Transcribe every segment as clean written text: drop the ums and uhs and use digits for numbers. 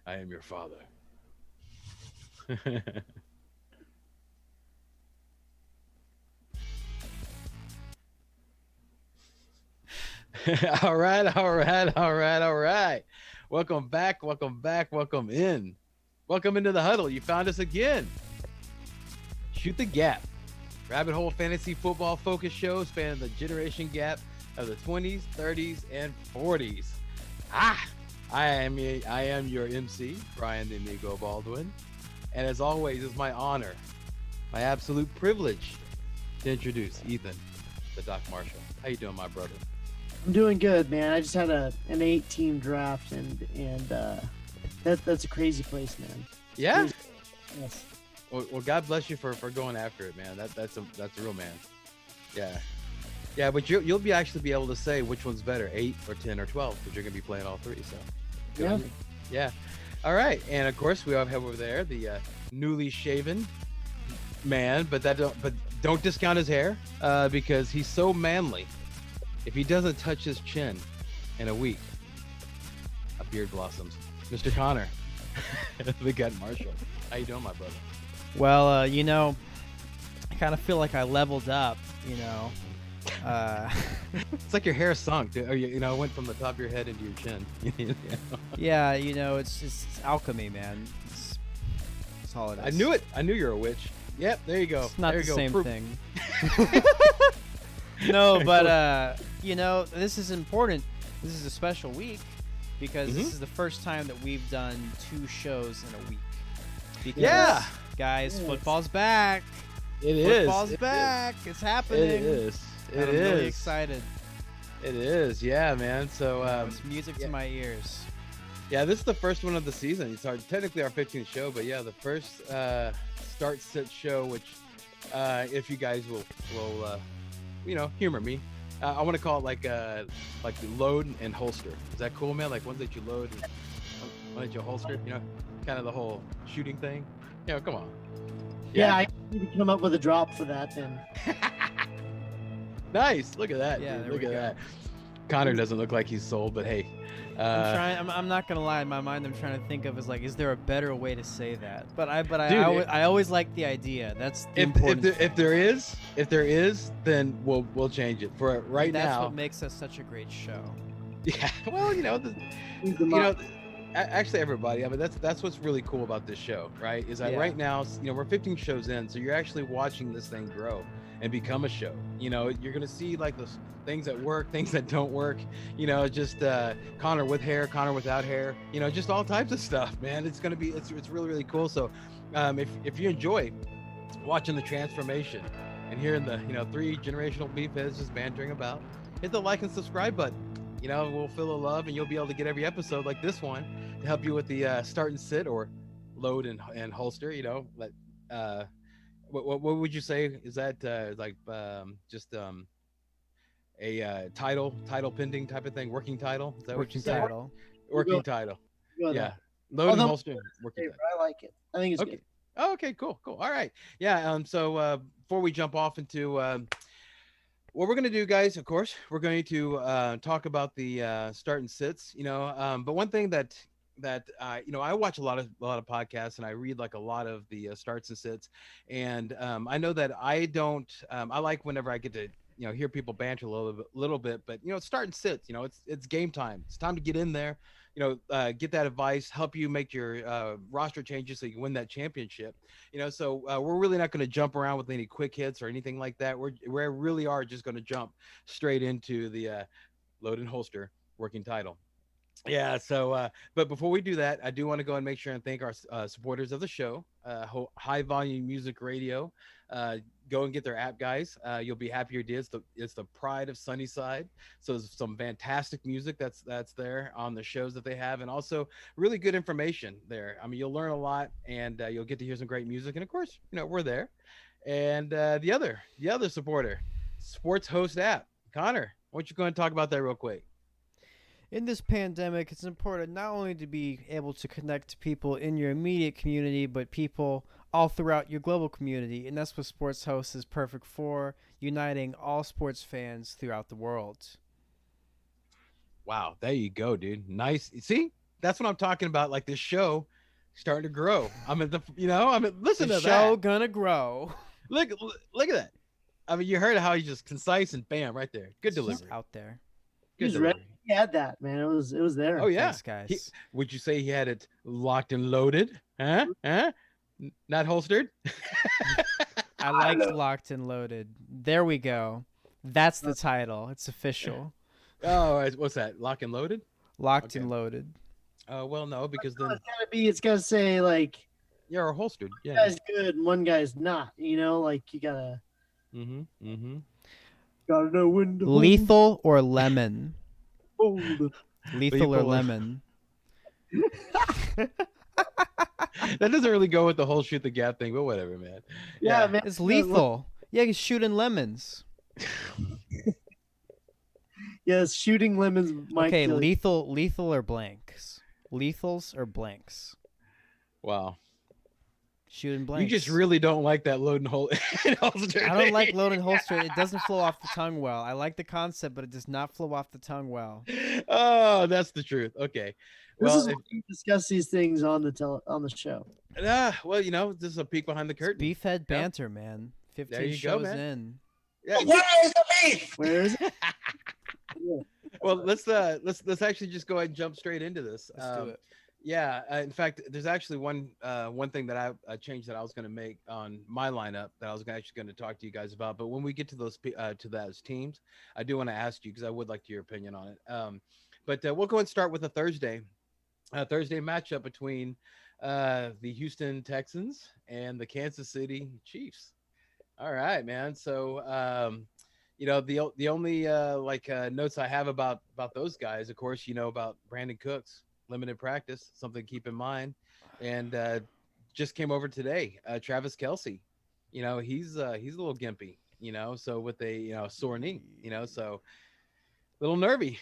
I am your father. All right, all right, all right, all right. Welcome back, welcome back, welcome in. Welcome into the huddle. You found us again. Shoot the gap. Rabbit Hole Fantasy Football Focus show spanning the generation gap of the 20s, 30s, and 40s. Ah, I am your MC, Brian the Amigo Baldwin. And as always, it's my honor, my absolute privilege to introduce Ethan, the Doc Marshall. How you doing, my brother? I'm doing good, man. I just had an 8-team draft, and that's a crazy place, man. Yeah. Crazy. Yes. Well, God bless you for going after it, man. That's a real man. Yeah. Yeah, but you'll be actually be able to say which one's better, 8 or 10 or 12, because you're gonna be playing all three. So. Good Yeah. on you. Yeah. All right, and of course we have over there the newly shaven man, but don't discount his hair because he's so manly. If he doesn't touch his chin in a week, a beard blossoms. Mr. Connor, the gut Marshall. How you doing, my brother? Well, I kind of feel like I leveled up, Uh, It's like your hair sunk, dude. Or it went from the top of your head into your chin. yeah, it's alchemy, man. It's all it is. I knew it. I knew you were a witch. Yep, there you go. It's not there the you go. same Proof. thing. No, but this is important. This is a special week because this is the first time that we've done 2 shows in a week. Because, Yeah. guys, Yes. football's back. It is. Football's It back. It's happening. It is. And It I'm is. really excited. It is. Yeah, man. So It's music to my ears. yeah, this is the first one of the season. It's technically our 15th show, but yeah, the first start sit show. Which, if you guys will humor me, I want to call it like the load and holster. Is that cool, man? Like ones that you load and one that you holster. Kind of the whole shooting thing. Come on. Yeah, I need to come up with a drop for that then. Nice. Look at that. Yeah, dude. there Look we at go. that. Connor doesn't look like he's sold, but hey. I'm not gonna lie. In my mind, I'm trying to think of is there a better way to say that? But Dude, I always like the idea. That's the if important. if there is, then we'll change it. For right that's now. what makes us such a great show. Yeah. Well, actually, everybody. I mean, that's what's really cool about this show, right? Is that Yeah. right now, we're 15 shows in, so you're actually watching this thing grow and become a show. You're gonna see like those things that work, things that don't work. Just Connor with hair, Connor without hair. Just all types of stuff, man. It's really really cool. So, if you enjoy watching the transformation and hearing the 3 generational beefheads just bantering about, hit the like and subscribe button. We'll feel the love, and you'll be able to get every episode like this one to help you with the start and sit or load and holster. What would you say? Is that just a title pending type of thing? Working title? Is that what you Working say? title. Working title. Go with Yeah. that. Load and Although- holster. Working title. I like it. I think it's Okay. good. Oh, okay. Cool. All right. Yeah. So before we jump off into what we're going to do, guys, of course, we're going to talk about the start and sits, but one thing that I watch a lot of podcasts, and I read like a lot of the starts and sits, and I know that I don't I like whenever I get to hear people banter a little bit, but start and sits, it's game time. It's time to get in there, get that advice, help you make your roster changes so you can win that championship. So we're really not going to jump around with any quick hits or anything like that. We really are just going to jump straight into the load and holster working title. Yeah. So, but before we do that, I do want to go and make sure and thank our supporters of the show, High Volume Music Radio. Go and get their app, guys. You'll be happy you did. It's the pride of Sunnyside. So there's some fantastic music that's there on the shows that they have, and also really good information there. I mean, you'll learn a lot, and you'll get to hear some great music. And of course, we're there. And the other supporter, SportsHosts App. Connor, why don't you go and talk about that real quick? In this pandemic, it's important not only to be able to connect to people in your immediate community, but people all throughout your global community. And that's what Sports Host is perfect for, uniting all sports fans throughout the world. Wow, there you go, dude. Nice. See, that's what I'm talking about. Like this show starting to grow. Listen The to show that. gonna grow. Look at that. I mean, you heard how he's just concise and bam, right there. Good It's just delivery. out there. He Good was ready. delivery. He had that, man. It was Oh there. yeah. Thanks, He guys. would you say he had it locked and loaded? Huh? Huh? Not holstered? I I liked know. Locked and Loaded. There we go. That's the title. It's official. Oh, what's that? Lock and loaded? Locked Okay. and Loaded. Well, no, because No, then it's gotta say like you're holstered. one Yeah. guy's good and one guy's not. Like you gotta Mm-hmm. Mm-hmm. gotta know when to Lethal or Lemon? hold. Lethal or Lethal or Lemon? that doesn't really go with the whole shoot the gap thing, but whatever, man. Yeah, Yeah. man. It's No, look, lethal. Yeah, he's shooting lemons. yes, shooting lemons might Okay, kill you. lethal or blanks? Lethals or blanks? Wow. Shooting You blanks. just really don't like that load and hold holster. I don't like load and holster. It doesn't flow off the tongue well. I like the concept, but it does not flow off the tongue well. Oh, that's the truth. Okay. This Well, is why we discuss these things on the show. well, this is a peek behind the It's curtain. beefhead Yeah. banter, man. 15 There you go, shows man. in. Yeah. Where is it? Well, let's actually just go ahead and jump straight into this. Let's do it. Yeah. In fact, there's actually one thing that I changed that I was going to make on my lineup that I was actually going to talk to you guys about. But when we get to those teams, I do want to ask you because I would like your opinion on it. But we'll go and start with a Thursday matchup between the Houston Texans and the Kansas City Chiefs. All right, man. So, the only notes I have about those guys, of course, about Brandon Cooks limited practice, something to keep in mind, and just came over today. Travis Kelsey, he's a little gimpy, so with a sore knee, so a little nervy.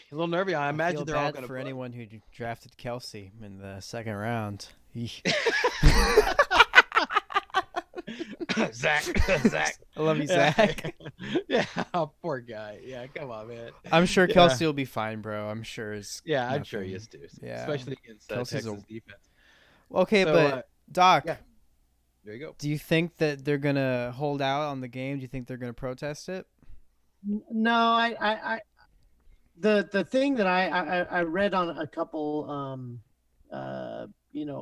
I imagine feel they're all bad going to for anyone who drafted Kelsey in the second round. Zach. I love you, Zach. Yeah, poor guy. Yeah, come on, man. I'm sure Yeah. Kelsey will be fine, bro. I'm sure it's Yeah, I'm sure he nothing. is too. Yeah. Especially against Kelsey's Texas defense. Okay, So, but Doc, yeah. There you go. do you think that they're gonna hold out on the game? Do you think they're gonna protest it? No, the thing that I read on a couple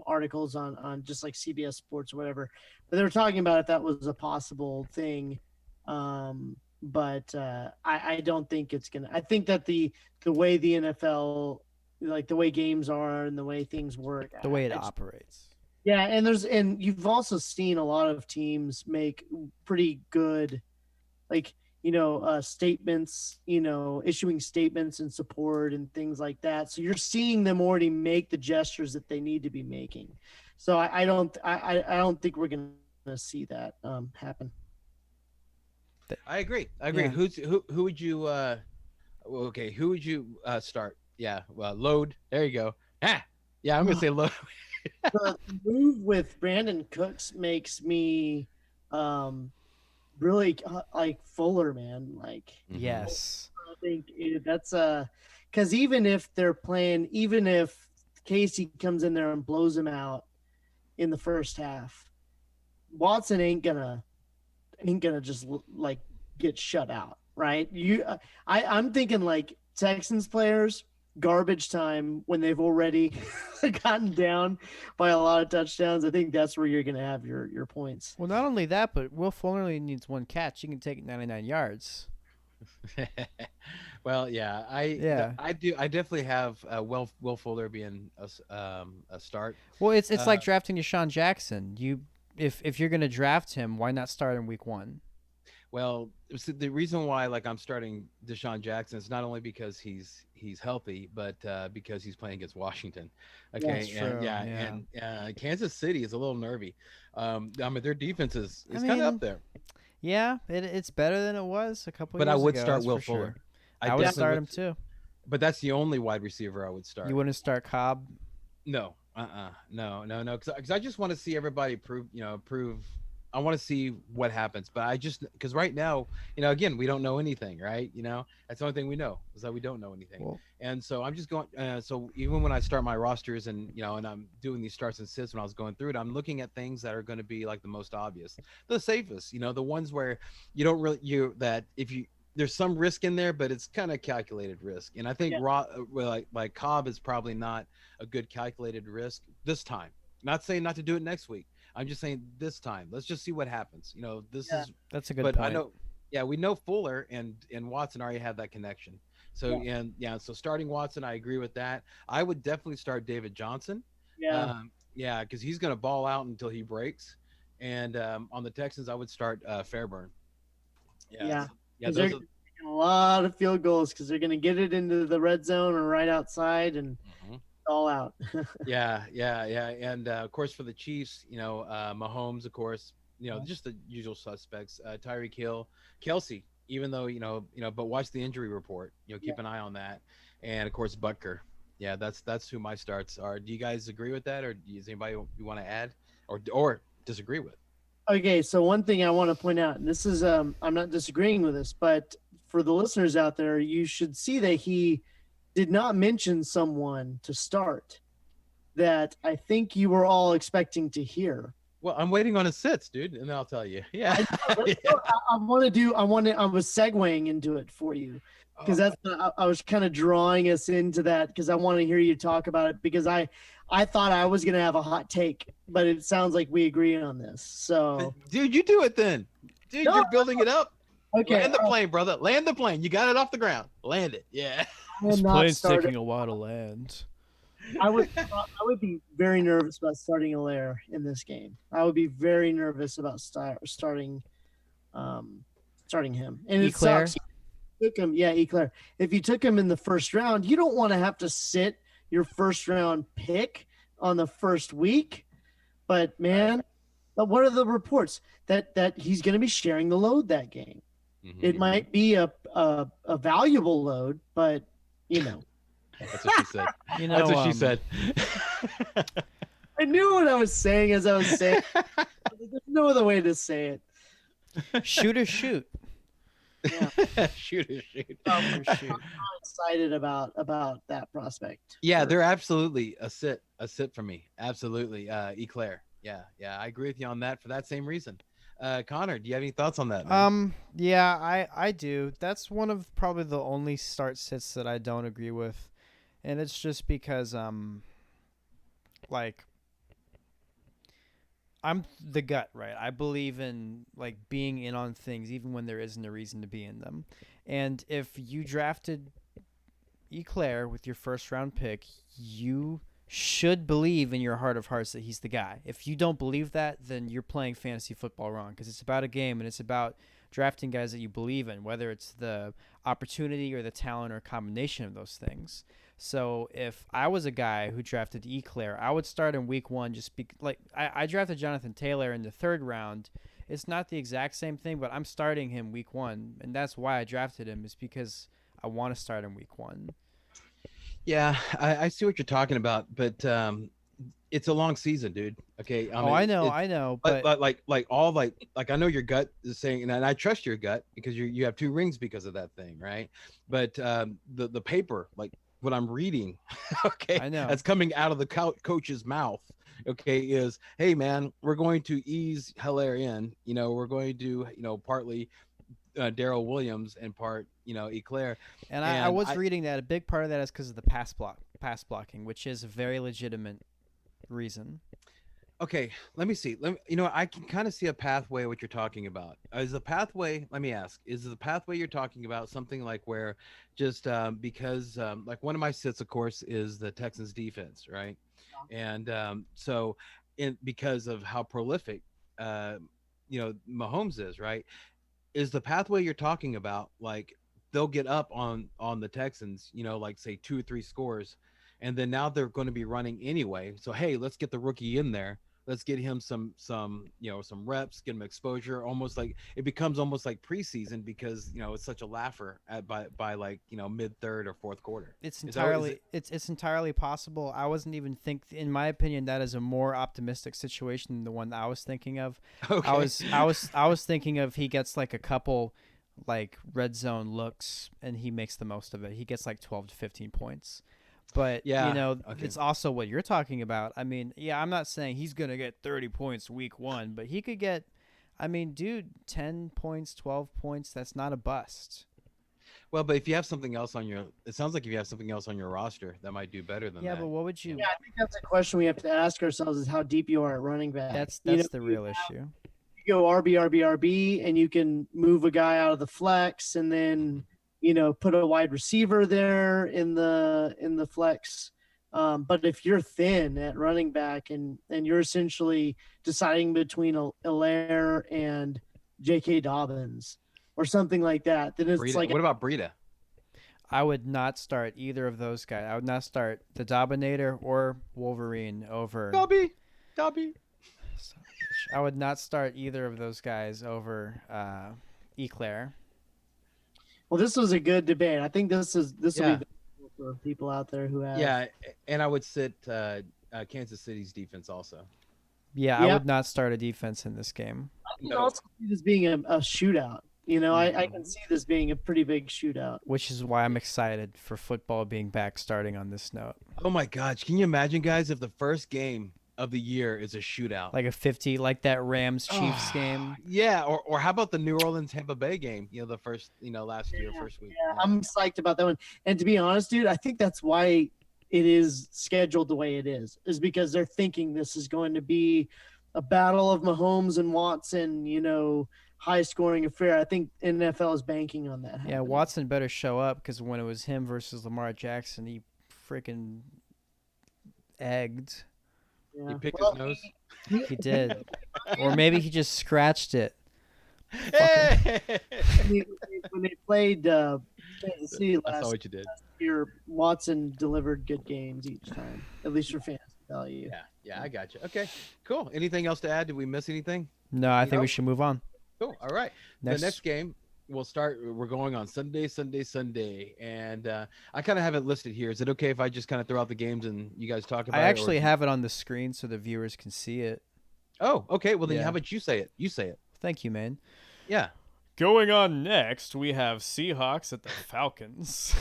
articles on just like CBS Sports or whatever, but they were talking about if that was a possible thing. But I don't think it's gonna. I think that the way the NFL, like the way games are and the way things work, The way it I just- operates. yeah, and you've also seen a lot of teams make pretty good, like statements, issuing statements in support and things like that. So you're seeing them already make the gestures that they need to be making. So I don't think we're gonna see that happen. I agree. Yeah. Who would you okay, who would you start? Yeah, well, load. There you go. Yeah, I'm going to say load. The move with Brandon Cooks makes me really like Fuller, man. Like Yes. I think that's because even if Casey comes in there and blows him out in the first half, Watson ain't gonna just like get shut out, right? I'm thinking like Texans players garbage time when they've already gotten down by a lot of touchdowns. I think that's where you're gonna have your points. Well, not only that, but Will Fuller only needs one catch. He can take it 99 yards. Well, yeah, Yeah. I definitely have Will Fuller being a start. Well, it's like drafting Deshaun Jackson. If you're gonna draft him, why not start in week 1? Well, the reason why I'm starting Deshaun Jackson is not only because he's healthy, but because he's playing against Washington. Okay, That's true, yeah. and Kansas City is a little nervy. I mean, their defense is I kind of mean, up there. Yeah, it's better than it was a couple. But years I would ago, start that's Will for Fuller. Sure. I would definitely start him too. But that's the only wide receiver I would start. You wouldn't start Cobb? No, no, because I just want to see everybody prove I want to see what happens. But I just because right now, again, we don't know anything, right? That's the only thing we know is that we don't know anything. Well, And so I'm just going. So even when I start my rosters and and I'm doing these starts and sits when I was going through it, I'm looking at things that are going to be like the most obvious, the safest. The ones where you don't really you that if you there's some risk in there, but it's kind of calculated risk. And I think Yeah, like Cobb is probably not a good calculated risk this time. Not saying not to do it next week. I'm just saying this time. Let's just see what happens. This yeah, is, that's a good but I point. know, yeah, we know Fuller and Watson already have that connection. So yeah, and yeah, so starting Watson, I agree with that. I would definitely start David Johnson. yeah, Yeah, because he's going to ball out until he breaks. And on the Texans, I would start Fairburn. Yeah, yeah. so, yeah, Because they're those are. taking a lot of field goals because they're going to get it into the red zone or right outside and Mhm. all out. Yeah, yeah, yeah, and of course for the Chiefs, Mahomes, of course, just the usual suspects, Tyreek Hill, Kelsey, even though but watch the injury report, Yeah. keep an eye on that, and of course Butker. Yeah, that's who my starts are. Do you guys agree with that, or is anybody you want to add, or disagree with? Okay, so one thing I want to point out, and this is I'm not disagreeing with this, but for the listeners out there, you should see that he did not mention someone to start that I think you were all expecting to hear. Well, I'm waiting on his sits, dude, and then I'll tell you. Yeah, I know. yeah. I want to do. I want to. I was segueing into it for you because Oh, that's. I was kind of drawing us into that because I want to hear you talk about it because I thought I was gonna have a hot take, but it sounds like we agree on this. So dude, you do it then, dude. no, You're building it up. okay. Land the plane, brother. Land the plane. You got it off the ground. Land it. Yeah. I This am not plane's starting. taking a while to land. I would be very nervous about starting Allaire in this game. I would be very nervous about um, starting him, and it Eclair. sucks. Took him, yeah, Eclair. If you took him in the first round, you don't want to have to sit your first round pick on the first week. But Right. man, but what are the reports that he's going to be sharing the load that game? It Mm-hmm. might be a valuable load, but you know, That's what she said. You That's know, what she said. I knew what I was saying as I was saying. There's no other way to say it. shoot or shoot. Yeah, Shoot or shoot. Shoot or shoot. excited about that prospect. Yeah, they're absolutely a sit for me. Absolutely. Eclair. Yeah, yeah. I agree with you on that for that same reason. Connor, do you have any thoughts on that, man? Yeah, I do. That's one of probably the only start sits that I don't agree with, and it's just because like I'm the gut, right? I believe in like being in on things even when there isn't a reason to be in them. And if you drafted Eclair with your first round pick, you should believe in your heart of hearts that he's the guy. If you don't believe that, then you're playing fantasy football wrong because it's about a game and it's about drafting guys that you believe in, whether it's the opportunity or the talent or a combination of those things. So if I was a guy who drafted Eclair, I would start in week one. Just be like I drafted Jonathan Taylor in the third round. It's not the exact same thing, but I'm starting him week one, and that's why I drafted him. Is because I want to start in week one. Yeah, I see what you're talking about, but it's a long season, dude. Okay, I Oh, mean I know, but but like I know your gut is saying, and I trust your gut because you have two rings because of that thing, right? But the paper, like what I'm reading, okay, I know. that's coming out of the coach's mouth, okay, is hey man, we're going to ease Hilaire in, we're going to partly Daryl Williams and part Eclair, And I and was I reading that a big part of that is because of the pass blocking, which is a very legitimate reason. okay, let me see. I can kind of see a pathway what you're talking about. Is the pathway? Let me ask. Is the pathway you're talking about something like where, just because like one of my sits, of course, is the Texans defense, right? And so, in because of how prolific, Mahomes is, right? Is the pathway you're talking about like they'll get up on the Texans, like say 2 or 3 scores, and then now they're going to be running anyway. So hey, let's get the rookie in there. let's get him some some reps, get him exposure. Almost like it becomes almost like preseason because it's such a laugher by like mid third or fourth quarter. It's Is that what is entirely it? it's entirely possible. I wasn't even in my opinion, that is a more optimistic situation than the one that I was thinking of. Okay. I was thinking of he gets like a couple like red zone looks and he makes the most of it. He gets like 12 to 15 points. But, Yeah. Okay. it's also what you're talking about. I mean, yeah, I'm not saying he's going to get 30 points week 1, but he could get, I mean, dude, 10 points, 12 points, that's not a bust. Well, but if you have something else on your, it sounds like if you have something else on your roster that might do better than Yeah, but that. what would You you know? Yeah, I think that's a question we have to ask ourselves: is how deep you are at running back. That's the real issue. You go RB, and you can move a guy out of the flex, and then put a wide receiver there in the flex. But if you're thin at running back and you're essentially deciding between Allaire and J.K. Dobbins or something like that, then it's Breida. like What about Breida? I would not start either of those guys. I would not start the Dominator or Wolverine over. Dobby. Dobby. I would not start either of those guys over Eclair. well, this was a good debate. I think this will Yeah. be for people out there who have Yeah, and I would sit Kansas City's defense also. Yeah, I Yeah. would not start a defense in this game, I can No. also see this being a shootout. I Mhm. can see this being a pretty big shootout. which is why I'm excited for football being back starting on this note. Oh my gosh, can you imagine, guys, if the first game of the year is a shootout? Like a 50, like that Rams Chiefs Ah, game. yeah, or how about the New Orleans Tampa Bay game? The first, last year, first week. Yeah, I'm psyched about that one. And to be honest, dude, I think that's why it is scheduled the way it is because they're thinking this is going to be a battle of Mahomes and Watson, high scoring affair. I think NFL is banking on that. Yeah, happening. Watson better show up because when it was him versus Lamar Jackson, he freaking egged. Yeah. He picked Well, his nose. He did, or maybe he just scratched it. Hey! when they played Kansas City I saw last what you did. year, Watson delivered good games each time, at least for fantasy value. Yeah, I got you. Okay, cool. Anything else to add? Did we miss anything? No, I think No? we should move on. Cool. All right. The next game we'll start. We're going on Sunday, and I kind of have it listed here. Is it okay if I just kind of throw out the games and you guys talk about I it? actually have it on the screen so the viewers can see it. Oh, okay. Well, then Yeah. how about you say it? You say it. Thank you, man. Yeah. Going on next, we have Seahawks at the Falcons.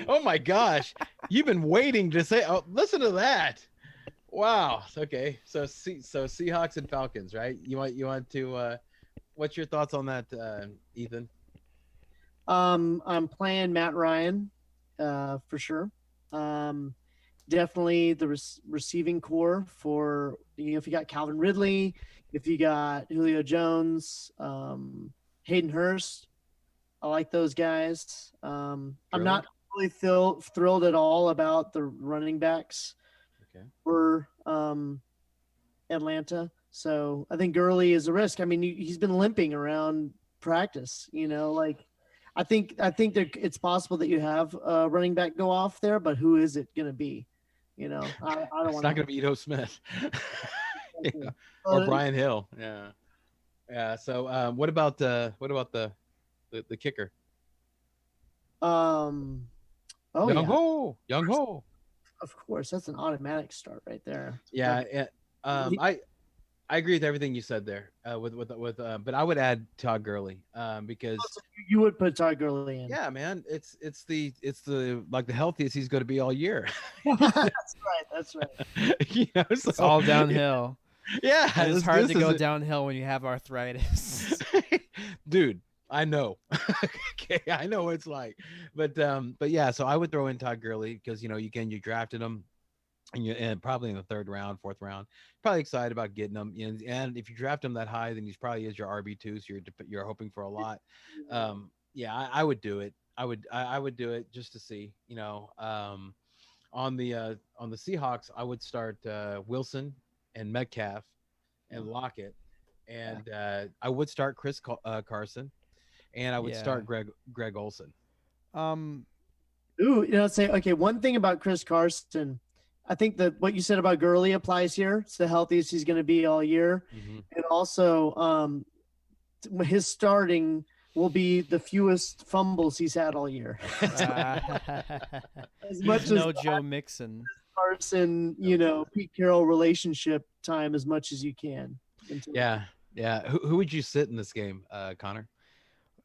Oh my gosh, you've been waiting to say. Oh, listen to that. Wow. Okay. So Seahawks and Falcons, right? You want to. What's your thoughts on that, Ethan? I'm playing Matt Ryan, for sure. Definitely the receiving core for if you got Calvin Ridley, if you got Julio Jones, Hayden Hurst. I like those guys. I'm not really thrilled at all about the running backs Okay. for Atlanta. So I think Gurley is a risk. I mean, he's been limping around practice. I think it's possible that you have a running back go off there, but who is it going to be? I don't It's want not going to be Ito Smith or Brian Hill. Yeah. Yeah. So what about the kicker? Oh Young yeah, Ho. Young Ho. of course, that's an automatic start right there. Yeah. I agree with everything you said there. But I would add Todd Gurley because You would put Todd Gurley in. yeah, man, it's the like the healthiest he's going to be all year. That's right. So, It's all downhill. Yeah, And it's this- hard this to go is- downhill when you have arthritis. dude. I know. Okay, I know what it's like, but yeah. So I would throw in Todd Gurley because again you drafted him, and probably in the third round, fourth round, probably excited about getting him. And if you draft him that high, then he's probably is your RB2, so you're hoping for a lot. Yeah, I would do it. I would do it just to see. On the Seahawks, I would start Wilson and Metcalf and Lockett, and I would start Chris Carson, and I would Yeah. start Greg Olson. um, Ooh, say okay. One thing about Chris Carson, I think that what you said about Gurley applies here. It's the healthiest he's going to be all year. Mm-hmm. And also, his starting will be the fewest fumbles he's had all year. As He's much as no Joe Mixon. Carson, Pete Carroll relationship time as much as you can. Yeah. Who would you sit in this game, Connor?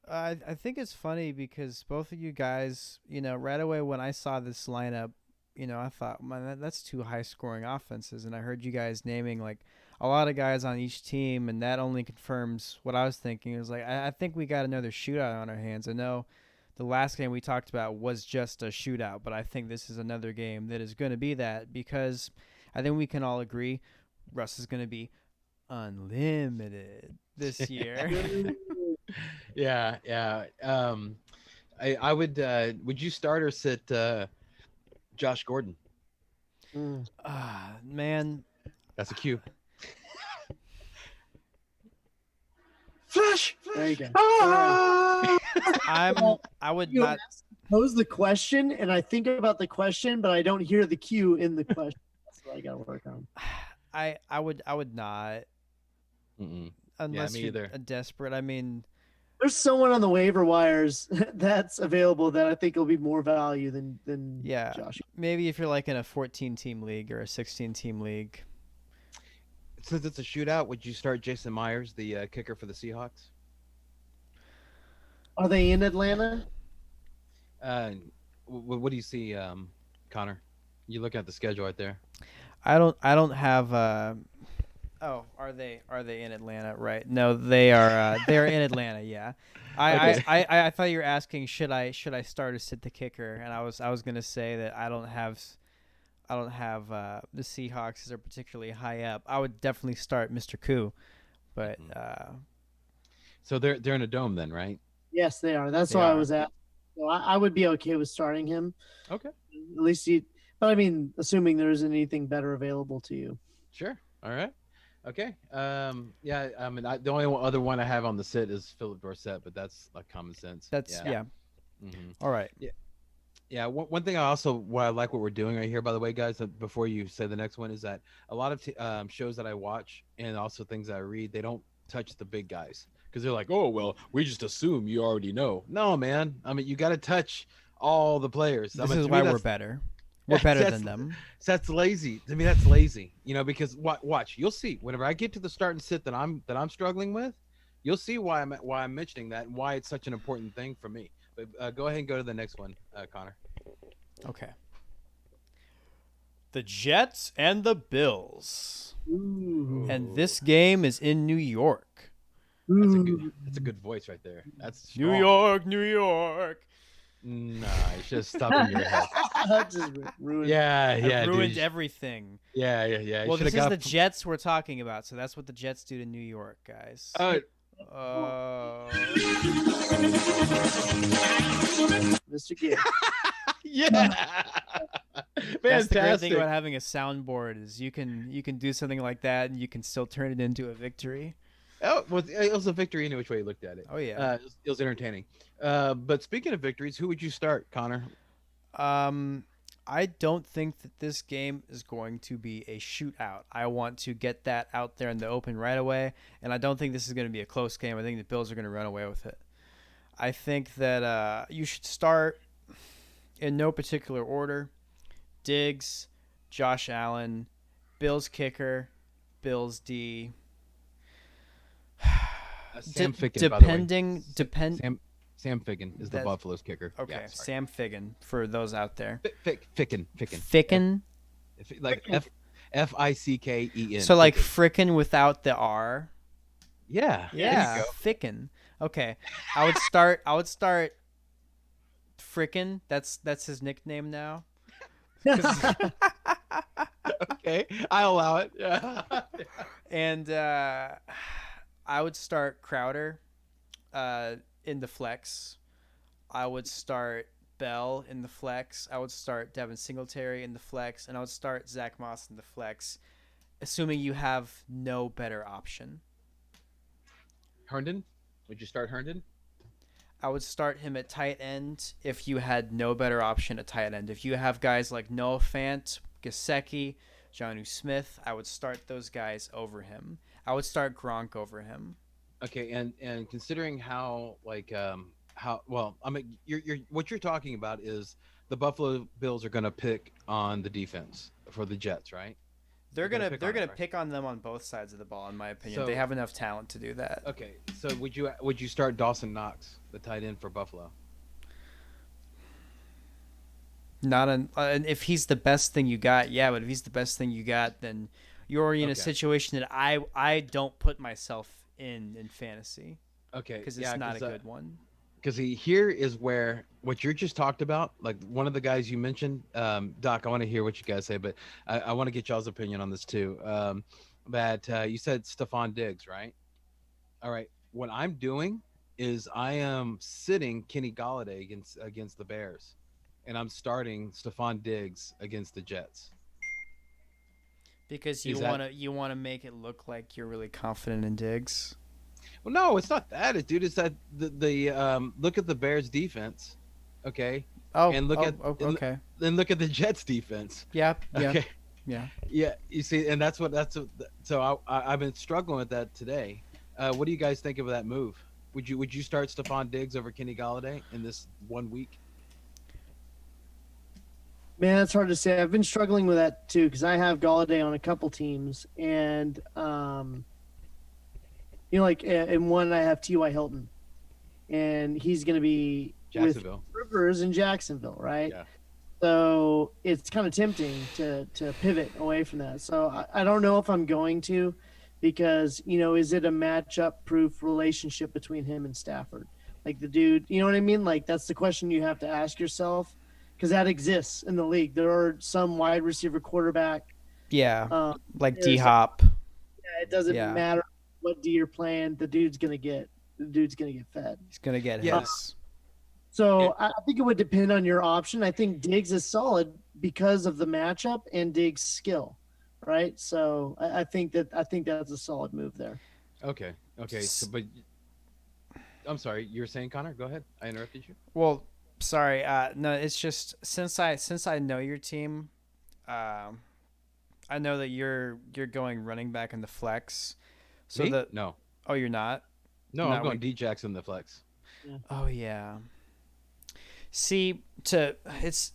I think it's funny because both of you guys, right away when I saw this lineup, I thought, man, that's two high scoring offenses. And I heard you guys naming like a lot of guys on each team, and that only confirms what I was thinking. It was like, I think we got another shootout on our hands. I know the last game we talked about was just a shootout, but I think this is another game that is going to be that, because I think we can all agree Russ is going to be unlimited this year. Yeah. I would you start or sit Josh Gordon? Man, That's a cue. Flash. There you go. I would not pose the question, and I think about the question, but I don't hear the cue in the question. That's what I got to work on. I would not. Mm-mm. Unless me you're either. desperate. I mean, there's someone on the waiver wires that's available that I think will be more value than Josh. Maybe if you're like in a 14-team league or a 16-team league. Since it's a shootout, would you start Jason Myers, the kicker for the Seahawks? Are they in Atlanta? What do you see, Connor? You look at the schedule right there. I don't have. Oh, are they in Atlanta? Right? No, they are. They're in Atlanta. Yeah. I thought you were asking should I start or sit the kicker, and I was gonna say that I don't have the Seahawks as are particularly high up. I would definitely start Mr. Koo, but so they're in a dome then, right? Yes, they are. That's why I was at. So I would be okay with starting him. Okay. At least but I mean, assuming there isn't anything better available to you. Sure. All right. Okay. Yeah. I mean, the only other one I have on the sit is Philip Dorsett, but that's like common sense. That's yeah. Mm-hmm. All right. Yeah. Yeah. One thing I like what we're doing right here, by the way, guys, before you say the next one, is that a lot of shows that I watch and also things that I read, they don't touch the big guys because they're like, oh, well, we just assume you already know. No, man. I mean, you got to touch all the players. This is why we're better. We're better than them. That's lazy. To me, that's lazy. Because watch, you'll see. Whenever I get to the start and sit that I'm struggling with, you'll see why I'm mentioning that and why it's such an important thing for me. But go ahead and go to the next one, Connor. Okay. The Jets and the Bills. Ooh. And this game is in New York. That's a good voice right there. That's strong. New York. Nah, it's just stuck in your head. Just ruined. Yeah, ruined dude. everything. Yeah. Well, this is the Jets we're talking about, so that's what the Jets do to New York, guys. Mr. Gibb. Yeah. That's the great thing about having a soundboard is you can do something like that and you can still turn it into a victory. Oh, well, it was a victory in which way you looked at it. Oh yeah, it was entertaining. But speaking of victories, who would you start, Connor? I don't think that this game is going to be a shootout. I want to get that out there in the open right away, and I don't think this is going to be a close game. I think the Bills are going to run away with it. I think that you should start in no particular order: Diggs, Josh Allen, Bills kicker, Bills D. Sam Ficken, Sam Ficken is the Buffalo's kicker. Okay, yeah, Sam Ficken for those out there. Ficken. Like Ficken. So like frickin' without the R. Yeah. Ficken. Okay, I would start frickin'. That's his nickname now. Okay, I allow it. Yeah. And I would start Crowder in the flex. I would start Bell in the flex. I would start Devin Singletary in the flex. And I would start Zach Moss in the flex, assuming you have no better option. Herndon? Would you start Herndon? I would start him at tight end if you had no better option at tight end. If you have guys like Noah Fant, Gasecki, Jonnu Smith. I would start those guys over him. I would start Gronk over him. Okay, and considering how how well, I mean, you're what you're talking about is the Buffalo Bills are going to pick on the defense for the Jets, right? They're They're going to gonna pick they're on it, gonna right? pick on them on both sides of the ball, in my opinion. They So have enough talent to do that. okay, so would you start Dawson Knox, the tight end for Buffalo? Not an if he's the best thing you got, yeah. But if he's the best thing you got, then you're already in a Okay, situation that I don't put myself in fantasy okay, because it's yeah, not a good one. because here is where what you just talked about, like one of the guys you mentioned, Doc. I want to hear what you guys say, but I want to get y'all's opinion on this too. That you said Stephon Diggs, right? All right. What I'm doing is I am sitting Kenny Galladay against the Bears, and I'm starting Stephon Diggs against the Jets. Because Is that you wanna make it look like you're really confident in Diggs. well? No, it's not that, dude. It's that the look at the Bears defense, okay, Oh, and okay. then look at the Jets defense, Yeah, yeah, okay. yeah. Yeah, you see, and that's what. So I've been struggling with that today. What do you guys think of that move? Would you start Stephon Diggs over Kenny Galladay in this 1 week? Man, it's hard to say. I've been struggling with that too because I have Galladay on a couple teams, and like in one I have T.Y. Hilton, and he's going to be with Jacksonville. Rivers in Jacksonville, right? Yeah. So it's kind of tempting to pivot away from that. So I don't know if I'm going to, because is it a matchup proof relationship between him and Stafford? Like the dude, you know what I mean? Like that's the question you have to ask yourself, because that exists in the league. There are some wide receiver quarterback. Yeah, like D There's Hop. it doesn't Yeah, matter what D you're playing. The dude's gonna get fed. he's gonna get Yeah. his. So I think it would depend on your option. I think Diggs is solid because of the matchup and Diggs' skill, right? So I think that's a solid move there. Okay. Okay. So, but I'm sorry. You were saying, Connor? Go ahead. I interrupted you. Well, sorry. No, it's just since I know your team, um, I know that you're going running back in the flex. So Me? that No. oh, you're not. No, I'm Not going week. D Jackson the flex. Yeah. Oh yeah. See, to it's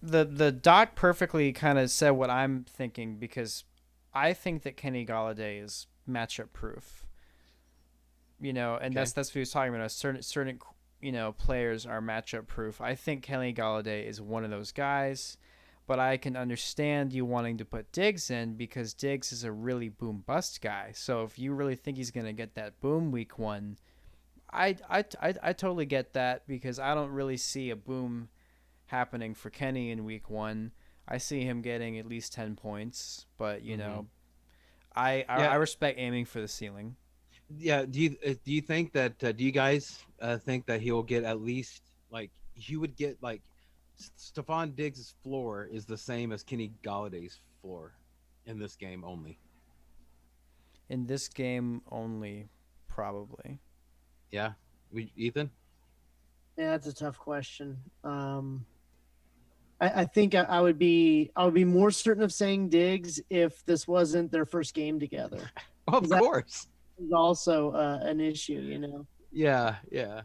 the doc perfectly kind of said what I'm thinking, because I think that Kenny Galladay is matchup proof. And Okay. that's what he was talking about. Certain players are matchup proof. I think Kenny Galladay is one of those guys, but I can understand you wanting to put Diggs in because Diggs is a really boom bust guy. So if you really think he's gonna get that boom week one, I totally get that, because I don't really see a boom happening for Kenny in week one. I see him getting at least 10 points, but Hmm. I Yeah. respect aiming for the ceiling. Yeah. Do you think that do you guys think that he'll get at least like he would get like Stephon Diggs' floor is the same as Kenny Galladay's floor in this game only? In this game only, probably. Yeah. Ethan? Yeah, that's a tough question. I think I would be more certain of saying Diggs if this wasn't their first game together. Of 'Cause that course. is also an issue. Yeah. Yeah.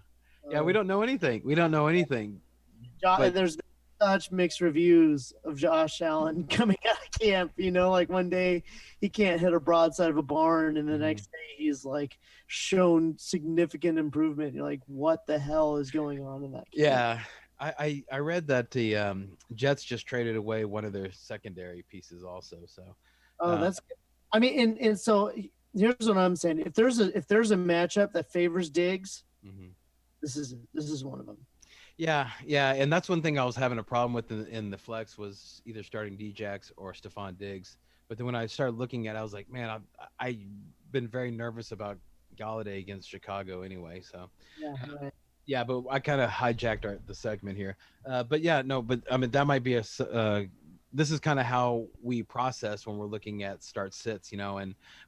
Yeah. We So don't know anything. We don't know anything. But There's been such mixed reviews of Josh Allen coming out of camp. Like one day he can't hit a broadside of a barn, and the Mhm. next day he's like shown significant improvement. You're like, what the hell is going on in that camp? Yeah. I read that the Jets just traded away one of their secondary pieces also. So Oh, uh, that's good. I mean, and so here's what I'm saying. If there's a matchup that favors Diggs, mhm. this is one of them. Yeah, yeah, and that's one thing I was having a problem with in the flex was either starting Djax or Stephon Diggs. But then when I started looking at it, I was like, man, I've been very nervous about Galladay against Chicago anyway. So Yeah, uh, right. yeah, but I kind of hijacked the segment here. But yeah, no, but I mean that might be this is kind of how we process when we're looking at start sits, and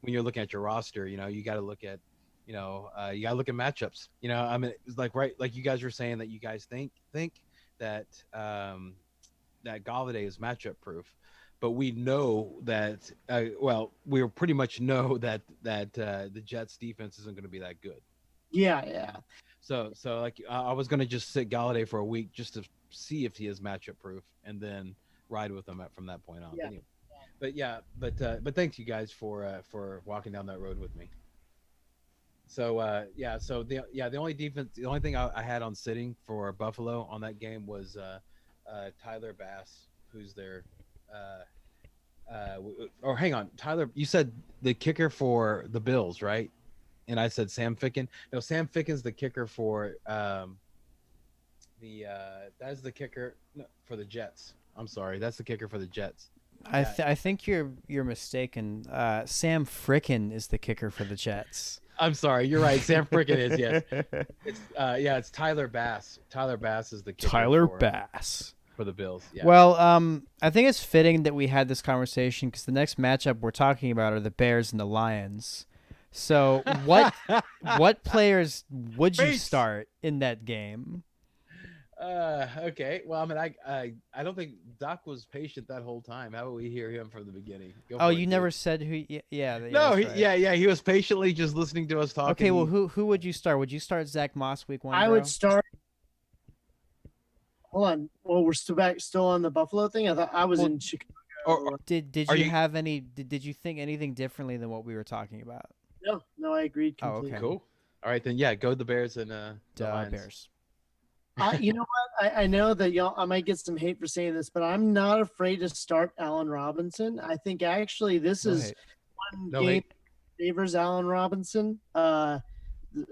when you're looking at your roster, you got to look at, you got to look at matchups. I mean, it's like right, like you guys were saying that you guys think that that Galladay is matchup proof. but we know that. Well, we pretty much know that the Jets defense isn't going to be that good. Yeah, yeah, So like I was going to just sit Galladay for a week just to see if he is matchup proof, and then ride with him from that point on. yeah. But thanks you guys for walking down that road with me. So the only defense, the only thing I had on sitting for Buffalo on that game was Tyler Bass, who's their or hang on, Tyler, you said the kicker for the Bills, right? And I said Sam Ficken. No, Sam Ficken's the kicker for the that's the kicker no, for the Jets. I'm sorry, that's the kicker for the Jets. Yeah, I think you're mistaken. Sam Frickin is the kicker for the Jets. I'm sorry, you're right. Sam Ficken is yes. It's it's Tyler Bass. Tyler Bass is the kicker Tyler Bass for the Bills. Yeah. Well, I think it's fitting that we had this conversation because the next matchup we're talking about are the Bears and the Lions. So what players would you Bates. start in that game? Okay. Well, I mean, I don't think Doc was patient that whole time. How about we hear him from the beginning? Go Oh, for it, you dude. never said who? Yeah. No, That's right. yeah, he was patiently just listening to us talking. Okay, well, who would you start? Would you start Zach Moss week 1? I bro? would start. Hold on. Well, we're still on the Buffalo thing. I thought I was in Chicago. Or Did Are you you- have any? Did you think anything differently than what we were talking about? No, I agreed Oh, completely. okay. cool. All right, then yeah, go the Bears and the Lions. Bears. You know what? I know that y'all. I might get some hate for saying this, but I'm not afraid to start Allen Robinson. I think actually this No is hate. one No game hate. that favors Allen Robinson. The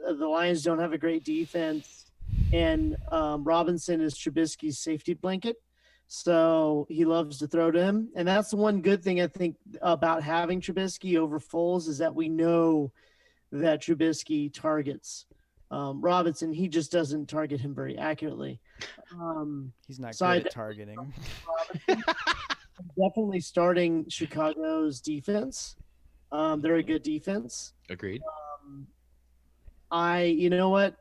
Lions don't have a great defense, and Robinson is Trubisky's safety blanket. So he loves to throw to him, and that's the one good thing I think about having Trubisky over Foles is that we know that Trubisky targets Robinson. He just doesn't target him very accurately. He's not So good at targeting. Definitely starting Chicago's defense. They're a good defense. Agreed. You know what?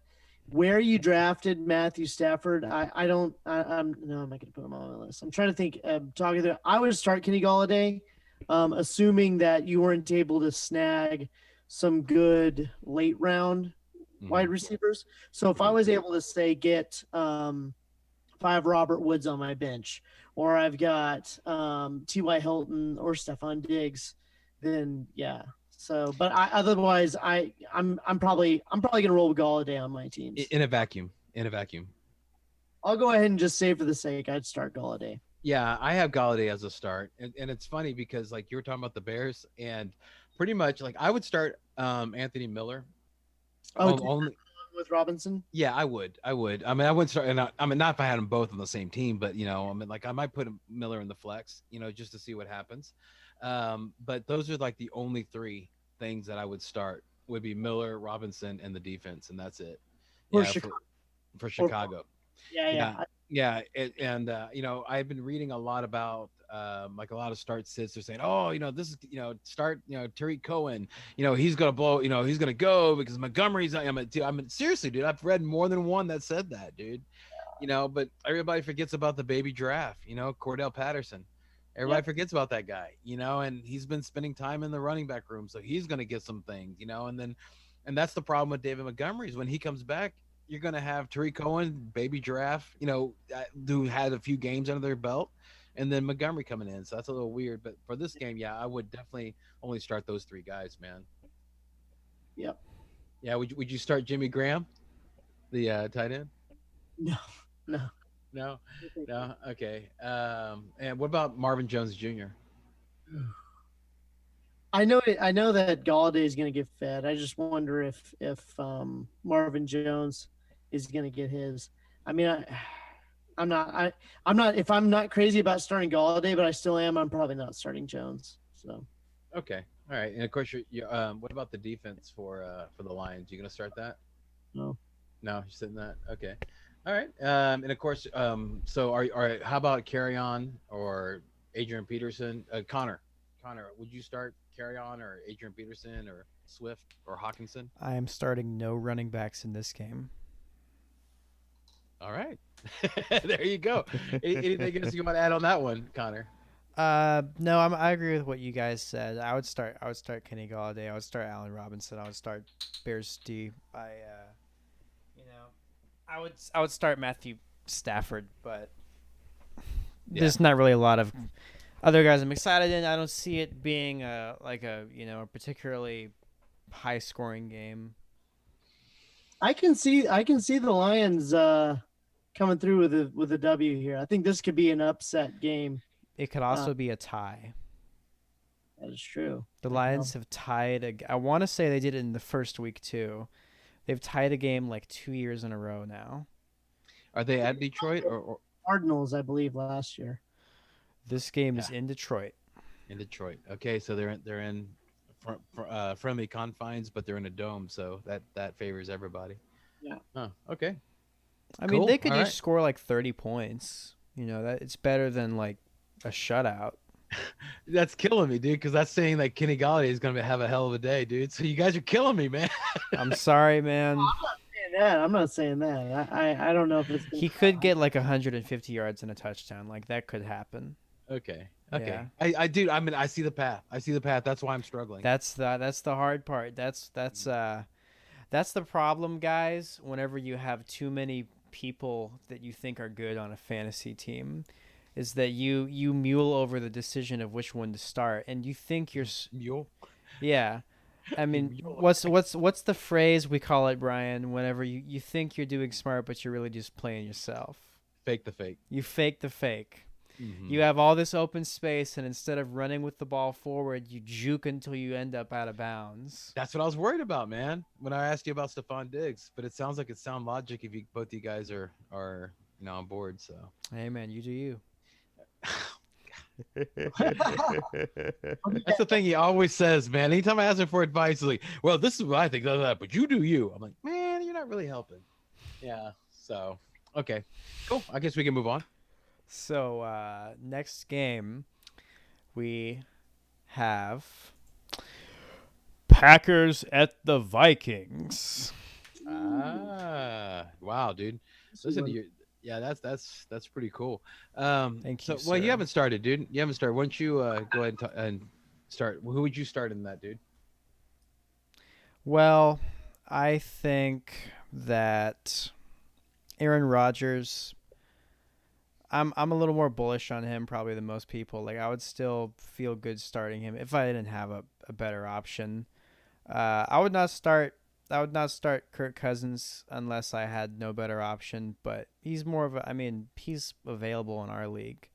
Where you drafted Matthew Stafford, I'm not going to put him on my list. I'm trying to think. Talking there, I would start Kenny Galladay, assuming that you weren't able to snag some good late round wide receivers. So if I was able to say get if I have Robert Woods on my bench, or I've got T.Y. Hilton or Stephon Diggs, then yeah. So, but otherwise, I'm probably gonna roll with Galladay on my teams. In a vacuum. I'll go ahead and just say for the sake, I'd start Galladay. Yeah, I have Galladay as a start, and it's funny because like you were talking about the Bears, and pretty much like I would start Anthony Miller. Only with Robinson. Yeah, I would. I mean, I wouldn't start. And I mean, not if I had them both on the same team, but I mean, like I might put Miller in the flex, just to see what happens. But those are like the only three things that I would start would be Miller, Robinson, and the defense, and that's it. For Yeah, Chicago. for Chicago. Yeah. I've been reading a lot about like a lot of start sits. They're saying, oh, this is start Tariq Cohen. He's gonna blow. He's gonna go because Montgomery's. I mean, seriously, dude. I've read more than one that said that, dude. But everybody forgets about the baby draft. Cordell Patterson. Everybody forgets about that guy. And he's been spending time in the running back room, so he's gonna get some things. And that's the problem with David Montgomery is when he comes back. You're going to have Tariq Cohen, baby giraffe, who had a few games under their belt, and then Montgomery coming in. So that's a little weird. But for this game, yeah, I would definitely only start those three guys, man. Yep. Yeah, would you start Jimmy Graham, the tight end? No. No? Okay. And what about Marvin Jones Jr.? I know that Galladay is going to get fed. I just wonder if Marvin Jones is going to get his. I mean, I'm not. If I'm not crazy about starting Galladay, but I still am. I'm probably not starting Jones. So. Okay. All right. And of course, what about the defense for the Lions? You going to start that? No. No, you're sitting that. Okay. All right. And of course, so are how about Carry On or Adrian Peterson? Connor, would you start Carry On or Adrian Peterson or Swift or Hawkinson? I am starting no running backs in this game. All right. There you go. Anything else you want to add on that one, Connor? No, I agree with what you guys said. I would start Kenny Galladay. I would start Allen Robinson. I would start Bears D. You know, I would start Matthew Stafford, but Yeah. there's not really a lot of other guys I'm excited in. I don't see it being a particularly high scoring game. I can see the Lions coming through with a W here. I think this could be an upset game. It could Uh, also be a tie. that is true. The That could Lions have tied. I want to say they did it in the first week too. They've tied a game like 2 years in a row now. Are they at Detroit or Cardinals, I believe, last year. This game yeah, is in Detroit. in Detroit? Okay, so they're in friendly confines, but they're in a dome, so that favors everybody. Yeah. Oh, okay, I mean, cool. they could All each right. score like 30 points. That it's better than like a shutout. That's killing me, dude, because that's saying that Kenny Galladay is gonna have a hell of a day, dude. So you guys are killing me, man. I'm sorry, man. I'm not saying that. I don't know if it's gonna He could get like 150 yards and a touchdown. Like that could happen. Okay. Yeah. Okay. I do. I mean, I see the path. I see the path. That's why I'm struggling. That's the hard part. That's the problem, guys. Whenever you have too many people that you think are good on a fantasy team, is that you mule over the decision of which one to start, and you think Mule. yeah. I You mean, mule. what's the phrase we call it, Brian? Whenever you think you're doing smart, but you're really just playing yourself. Fake the fake. You fake the fake. Hmm. You have all this open space, and instead of running with the ball forward, you juke until you end up out of bounds. That's what I was worried about, man. When I asked you about Stephon Diggs, but it sounds like it's sound logic if you both you guys are on board. So Hey, man, you do you. that's the thing he always says, man. Anytime I ask him for advice, he's like, "Well, this is what I think, but you do you." I'm like, "Man, you're not really helping." Yeah. So okay, cool. I guess we can move on. So, next game, we have Packers at the Vikings. Wow, dude. Listen to you. Yeah, that's pretty cool. Thank you, So well, you sir. haven't started, dude. You haven't started. Why don't you go ahead and start? Who would you start in that, dude? Well, I think that Aaron Rodgers. I'm a little more bullish on him probably than most people. Like I would still feel good starting him if I didn't have a better option. I would not start. I would not start Kirk Cousins unless I had no better option. But he's more of a. I mean, he's available in our league,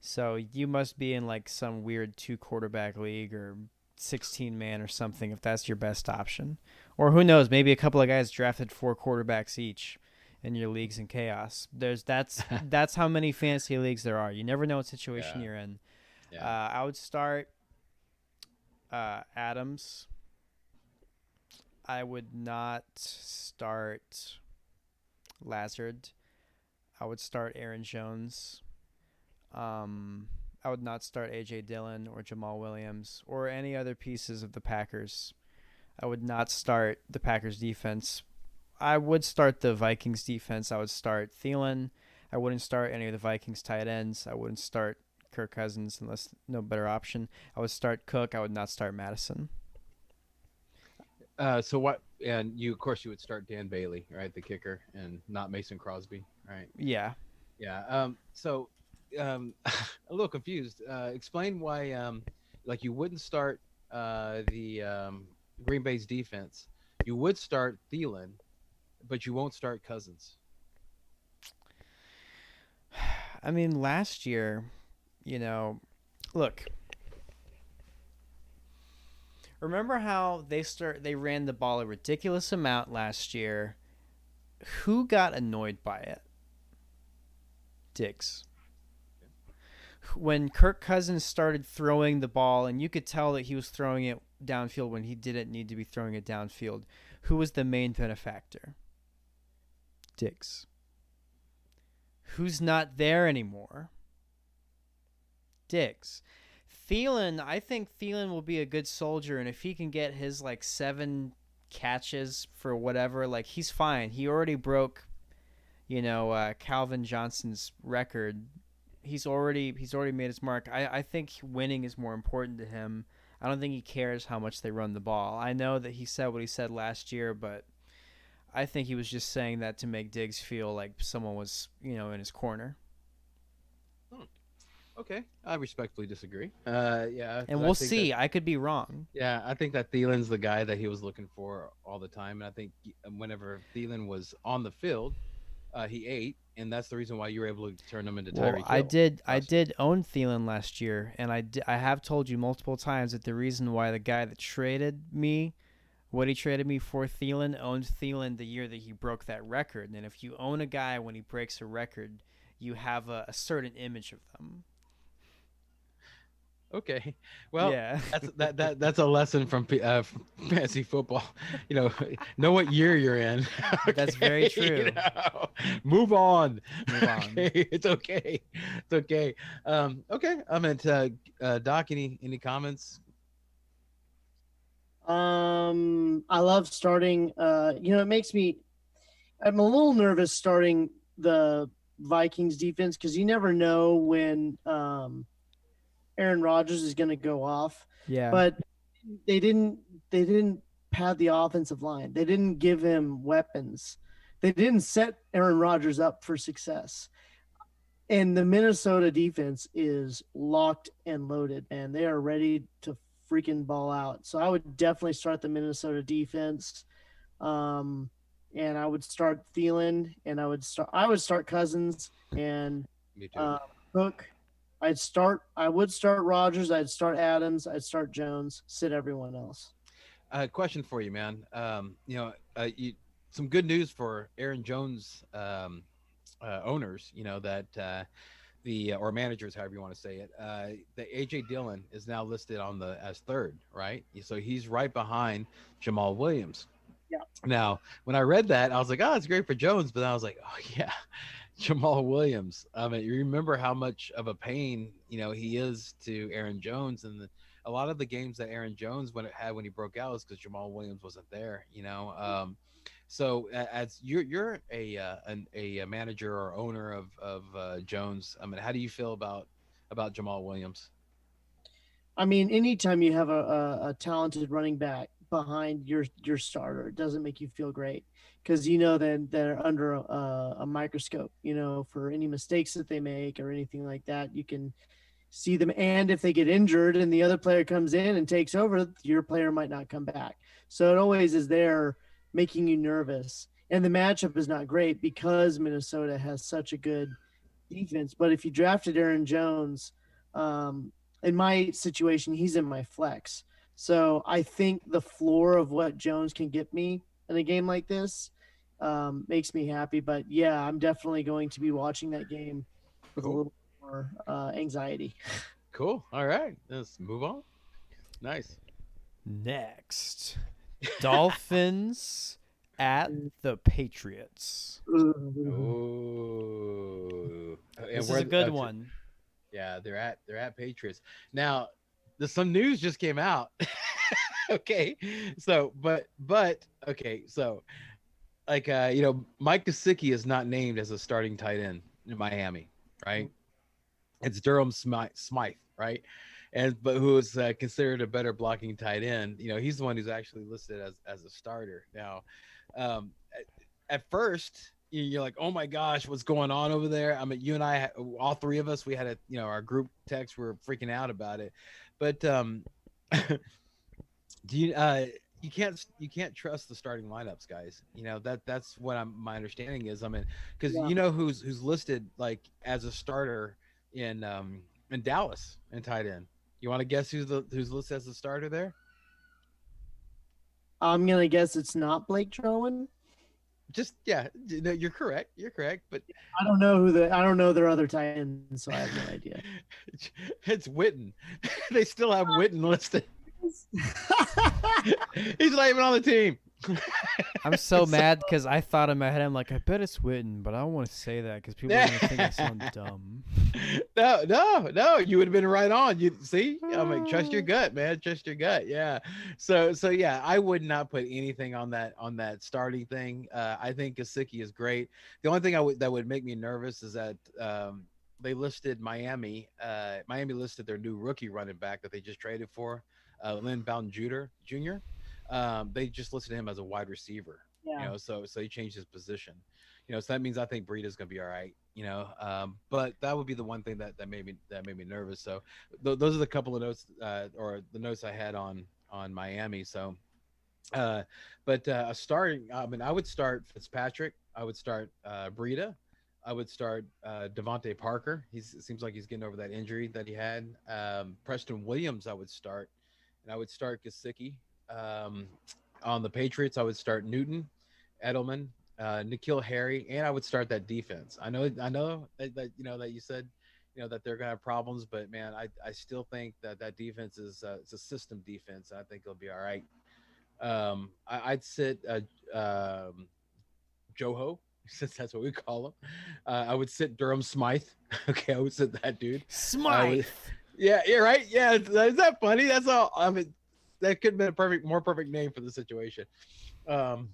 so you must be in like some weird 2 quarterback league or 16 man or something if that's your best option. Or who knows? Maybe a couple of guys drafted 4 quarterbacks each, and your league's in chaos. That's how many fantasy leagues there are. You never know what situation Yeah, you're in. yeah. I would start Adams. I would not start Lazard. I would start Aaron Jones. Um, I would not start AJ Dillon or Jamal Williams or any other pieces of the Packers. I would not start the Packers defense. I would start the Vikings defense. I would start Thielen. I wouldn't start any of the Vikings tight ends. I wouldn't start Kirk Cousins unless no better option. I would start Cook. I would not start Madison. So what? And you, of course, you would start Dan Bailey, right, the kicker, and not Mason Crosby, right? Yeah. Yeah. So, a little confused. Explain why, like, you wouldn't start the Green Bay's defense. You would start Thielen, but you won't start Cousins. I mean, last year, you know, look, remember how they ran the ball a ridiculous amount last year? Who got annoyed by it? Diggs. When Kirk Cousins started throwing the ball, and you could tell that he was throwing it downfield when he didn't need to be throwing it downfield, who was the main benefactor? Diggs. Who's not there anymore? Diggs. Thielen, I think Thielen will be a good soldier, and if he can get his like 7 catches for whatever, like he's fine. He already broke, Calvin Johnson's record he's already made his mark. I think winning is more important to him. I don't think he cares how much they run the ball. I know that he said what he said last year, but I think he was just saying that to make Diggs feel like someone was, in his corner. Hmm. Okay, I respectfully disagree. Yeah, because And I we'll think that see. I could be wrong. yeah, I think that Thielen's the guy that he was looking for all the time, and I think whenever Thielen was on the field, he ate, and that's the reason why you were able to turn him into Well, Tyreek I Hill did I last year. did own Thielen last year, and I have told you multiple times that the reason why the guy that traded me what he traded me for Thielen owned Thielen the year that he broke that record. And if you own a guy when he breaks a record, you have a certain image of them. Okay, well, Yeah, that's a lesson from fantasy football. You know, know what year you're in. that's very Okay, true. move on. Move on. Okay, it's okay, it's okay. Okay, I'm into Doc. Any comments? I love starting. It makes me. I'm a little nervous starting the Vikings defense because you never know when Aaron Rodgers is going to go off. Yeah. But they didn't. They didn't pad the offensive line. They didn't give him weapons. They didn't set Aaron Rodgers up for success. And the Minnesota defense is locked and loaded, man. They are ready to freaking ball out. So I would definitely start the Minnesota defense. Um, and I would start Thielen, and I would start Cousins and Me too. uh, Cook. I would start Rogers. I'd start Adams. I'd start Jones. Sit everyone else. Question for you, man. Some good news for Aaron Jones owners. You know that the or managers, however you want to say it. The AJ Dillon is now listed on the as third, right? So he's right behind Jamal Williams. Yeah. Now, when I read that, I was like, "Oh, it's great for Jones," but then I was like, "Oh yeah, Jamal Williams." I mean, you remember how much of a pain he is to Aaron Jones, and a lot of the games that Aaron Jones when he broke out was because Jamal Williams wasn't there. So as you're a manager or owner of Jones, I mean, how do you feel about Jamal Williams? I mean, anytime you have a talented running back behind your starter, it doesn't make you feel great because then they're under a microscope. For any mistakes that they make or anything like that, you can see them. And if they get injured and the other player comes in and takes over, your player might not come back. So it always is there making you nervous. And the matchup is not great because Minnesota has such a good defense. But if you drafted Aaron Jones, in my situation, he's in my flex. So I think the floor of what Jones can get me in a game like this makes me happy. But yeah, I'm definitely going to be watching that game with a Cool. little more anxiety. Cool. All right. Let's move on. Nice. Next, Dolphins at the Patriots. Oh, and This is a good one. yeah, they're at Patriots now. There's some news just came out. Okay, so but okay, so like Mike Gesicki is not named as a starting tight end in Miami, right? It's Durham Smythe, right? And but who is considered a better blocking tight end? He's the one who's actually listed as a starter now. At first, you're like, oh my gosh, what's going on over there? I mean, you and I, all three of us, we had our group text, we were freaking out about it. But do you can't trust the starting lineups, guys. That's what my understanding is. I mean, because Yeah. who's listed like as a starter in Dallas and tight end. You want to guess who's listed as a starter there? I'm gonna guess it's not Blake Trowan. Just yeah, no, you're correct. You're correct, but I don't know their other tight ends, so I have no idea. it's Witten. They still have Witten listed. He's not even on the team. I'm so So- mad because I thought in my head, I'm like, I bet it's Witten, but I don't want to say that because people are going to think I sound dumb. No. You would have been right on. You see, I'm like, trust your gut, man. Trust your gut. Yeah. So yeah, I would not put anything on that starting thing. I think Gesicki is great. The only thing that would make me nervous is that they listed Miami. Miami listed their new rookie running back that they just traded for, Lynn Bowden Jr. They just listed him as a wide receiver. Yeah. So he changed his position. So that means I think Breida's gonna be all right. But that would be the one thing that made me nervous. So those are the couple of notes, or the notes I had on Miami. So uh, but starting, I mean, I would start Fitzpatrick. I would start Breida. I would start Devontae Parker. It seems like he's getting over that injury that he had. Preston Williams, I would start, and I would start Gesicki. Um, on the Patriots, I would start Newton, Edelman, N'Keal Harry, and I would start that defense. I know that that you said that they're gonna have problems, but man, I still think that defense is it's a system defense. And I think it'll be all right. I'd sit Joho, since that's what we call him. I would sit Durham Smythe. Okay, I would sit that dude. I Smythe. would, yeah, yeah, right. Yeah, is that funny? That's all. I mean, that could have been more perfect name for the situation. Um,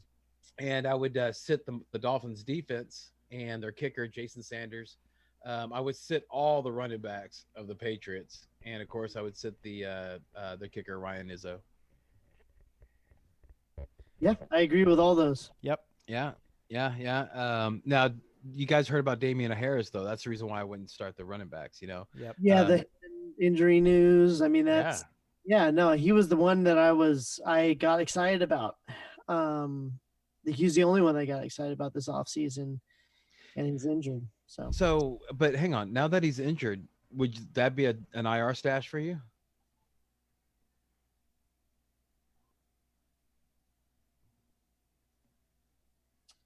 and I would sit the Dolphins defense and their kicker Jason Sanders. I would sit all the running backs of the Patriots, and of course, I would sit the kicker Ryan Izzo. Yeah, I agree with all those. Yep. Yeah, yeah, yeah. Now you guys heard about Damian Harris though. That's the reason why I wouldn't start the running backs. Yep. Yeah, Um, the injury news. I mean, yeah. that's yeah. No, he was the one that I got excited about. He's the only one I got excited about this offseason, and he's injured. So So, but hang on. Now that he's injured, would that be an IR stash for you?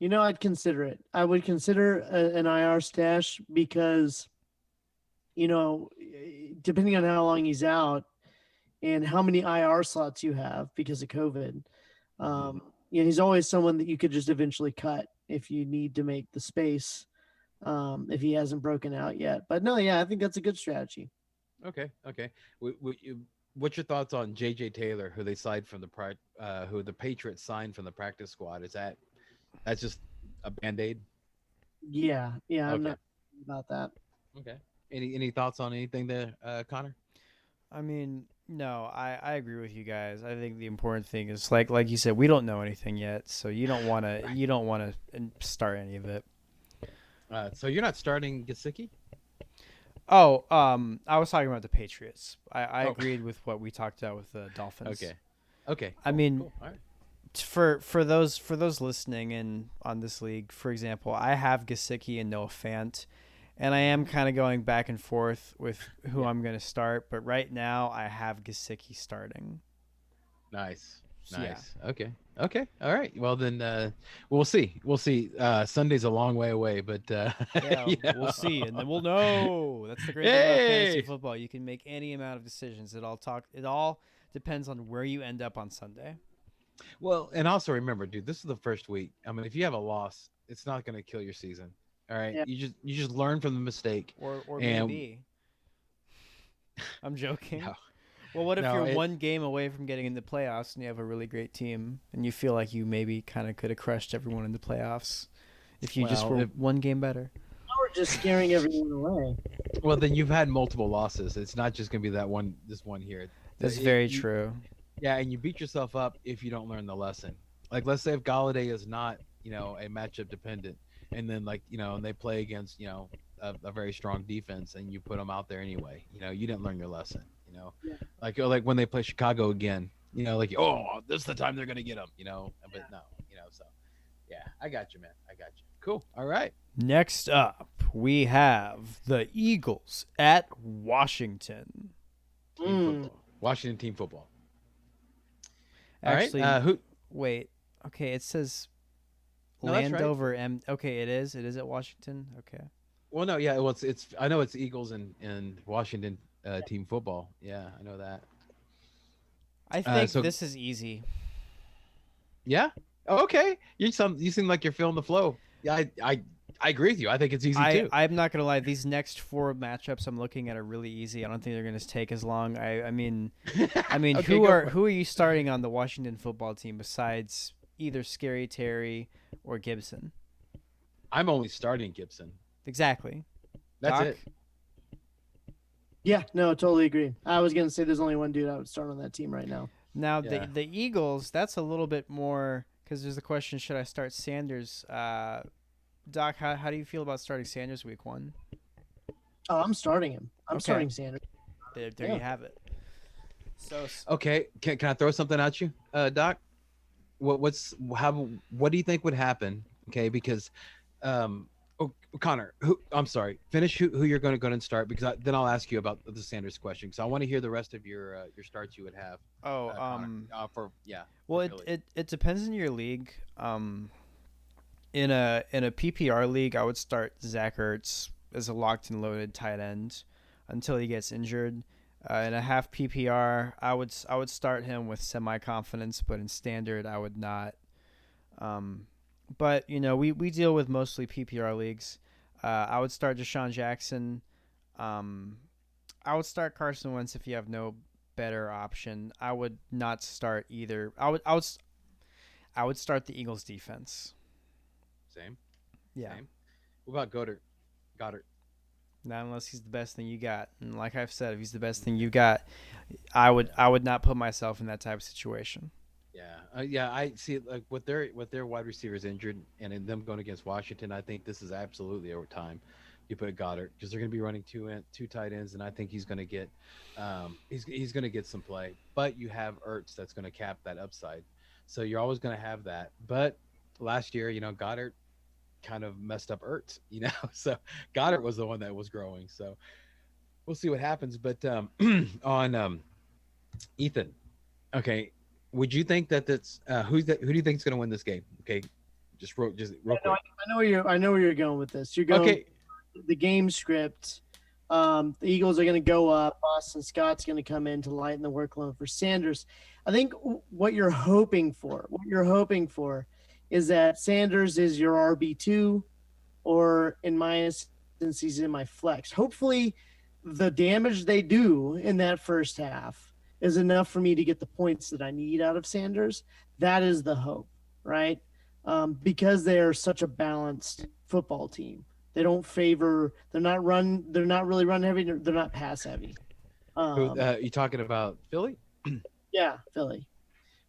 I'd consider it. I would consider an IR stash because depending on how long he's out and how many IR slots you have because of COVID, he's always someone that you could just eventually cut if you need to make the space, if he hasn't broken out yet. But no, yeah, I think that's a good strategy. Okay, okay. What's your thoughts on JJ Taylor, who they signed from who the Patriots signed from the practice squad? That's just a band-aid? Yeah, I'm Okay, not about that. okay. Any thoughts on anything there, Connor? I mean, no, I agree with you guys. I think the important thing is like you said, we don't know anything yet, so you don't want to start any of it. So you're not starting Gesicki? Oh, I was talking about the Patriots. I Oh, agreed with what we talked about with the Dolphins. okay, okay. I Cool, mean, cool. All right. for those listening in on this league, for example, I have Gesicki and Noah Fant, and I am kind of going back and forth with who Yeah. I'm going to start. But right now, I have Gesicki starting. Nice. So, yeah. Nice. Okay. Okay. All right. Well then, we'll see. We'll see. Sunday's a long way away, but Yeah, you we'll know. see, and then we'll know. That's the great thing about fantasy Hey. football. You can make any amount of decisions. It all depends on where you end up on Sunday. Well, and also remember, dude, this is the first week. I mean, if you have a loss, it's not going to kill your season. All right. Yeah. You just learn from the mistake. Or And maybe. I'm joking. no, Well, what if no, you're one game away from getting in the playoffs and you have a really great team and you feel like you maybe kind of could have crushed everyone in the playoffs if you just Well, were one game better? Now we're just scaring everyone away. well, then you've had multiple losses. It's not just going to be this one here. That's It- very you- true. Yeah, and you beat yourself up if you don't learn the lesson. Like, let's say if Galladay is not, a matchup dependent, and then and they play against, a very strong defense, and you put them out there anyway. You didn't learn your lesson. Yeah. Like when they play Chicago again. This is the time they're gonna get them. But no. So yeah, I got you, man. I got you. Cool. All right. Next up, we have the Eagles at Washington. Team football. Washington team football. Actually, All right. Who? wait. Okay, it says No, that's right. Landover. Okay, it is. It is at Washington. Okay. Well, no, yeah. Well, it's. I know it's Eagles and Washington team football. Yeah, I know that. I think so- this is easy. Yeah. Oh, okay. You seem like you're feeling the flow. Yeah, I agree with you. I think it's easy too. I'm not gonna lie. These next four matchups I'm looking at are really easy. I don't think they're gonna take as long. I mean, Okay, who go are for it. who are you starting on the Washington football team besides either Scary Terry or Gibson? I'm only starting Gibson. Exactly. That's Doc? it. Yeah, no, totally agree. I was gonna say there's only one dude I would start on that team right now. Now Yeah. the Eagles, that's a little bit more because there's the question: should I start Sanders? Doc, how do you feel about starting Sanders week 1? Oh, I'm starting him. I'm Okay, starting Sanders. there Yeah. you have it. So Okay. Can I throw something at you, Doc? What do you think would happen? Okay, because um oh, Connor, I'm sorry, finish who you're going to start, because then I'll ask you about the Sanders question, because I want to hear the rest of your starts you would have, oh Connor, for yeah, well for it, Philly. it it depends on your league. In a PPR league, I would start Zach Ertz as a locked and loaded tight end until he gets injured. In a half PPR, I would start him with semi confidence, but in standard, I would not. Um, but we deal with mostly PPR leagues. I would start Deshaun Jackson. Um, I would start Carson Wentz if you have no better option. I would not start either. I would start the Eagles defense. Same, Yeah. same. What about Goddard? Not unless he's the best thing you got. And like I've said, if he's the best thing you got, I would not put myself in that type of situation. Yeah, yeah. I see. Like with their wide receivers injured, and in them going against Washington, I think this is absolutely over time. You put Goddard, because they're going to be running two tight ends, and I think he's going to get, he's going to get some play. But you have Ertz that's going to cap that upside, so you're always going to have that. But last year, Goddard kind of messed up Ertz, so Goddard was the one that was growing. So we'll see what happens. But on Ethan, okay. Would you think that that's who do you think is going to win this game? Okay, just real Yeah, no, quick. I know where you're going with this. You're going Okay, the game script. The Eagles are going to go up. Boston Scott's going to come in to lighten the workload for Sanders. I think what you're hoping for is that Sanders is your RB2, or in my instance, he's in my flex. Hopefully, the damage they do in that first half is enough for me to get the points that I need out of Sanders. That is the hope, right? Because they are such a balanced football team. They don't favor. They're not run. They're not really run heavy. They're not pass heavy. who Um, you talking about? Philly? yeah, Philly.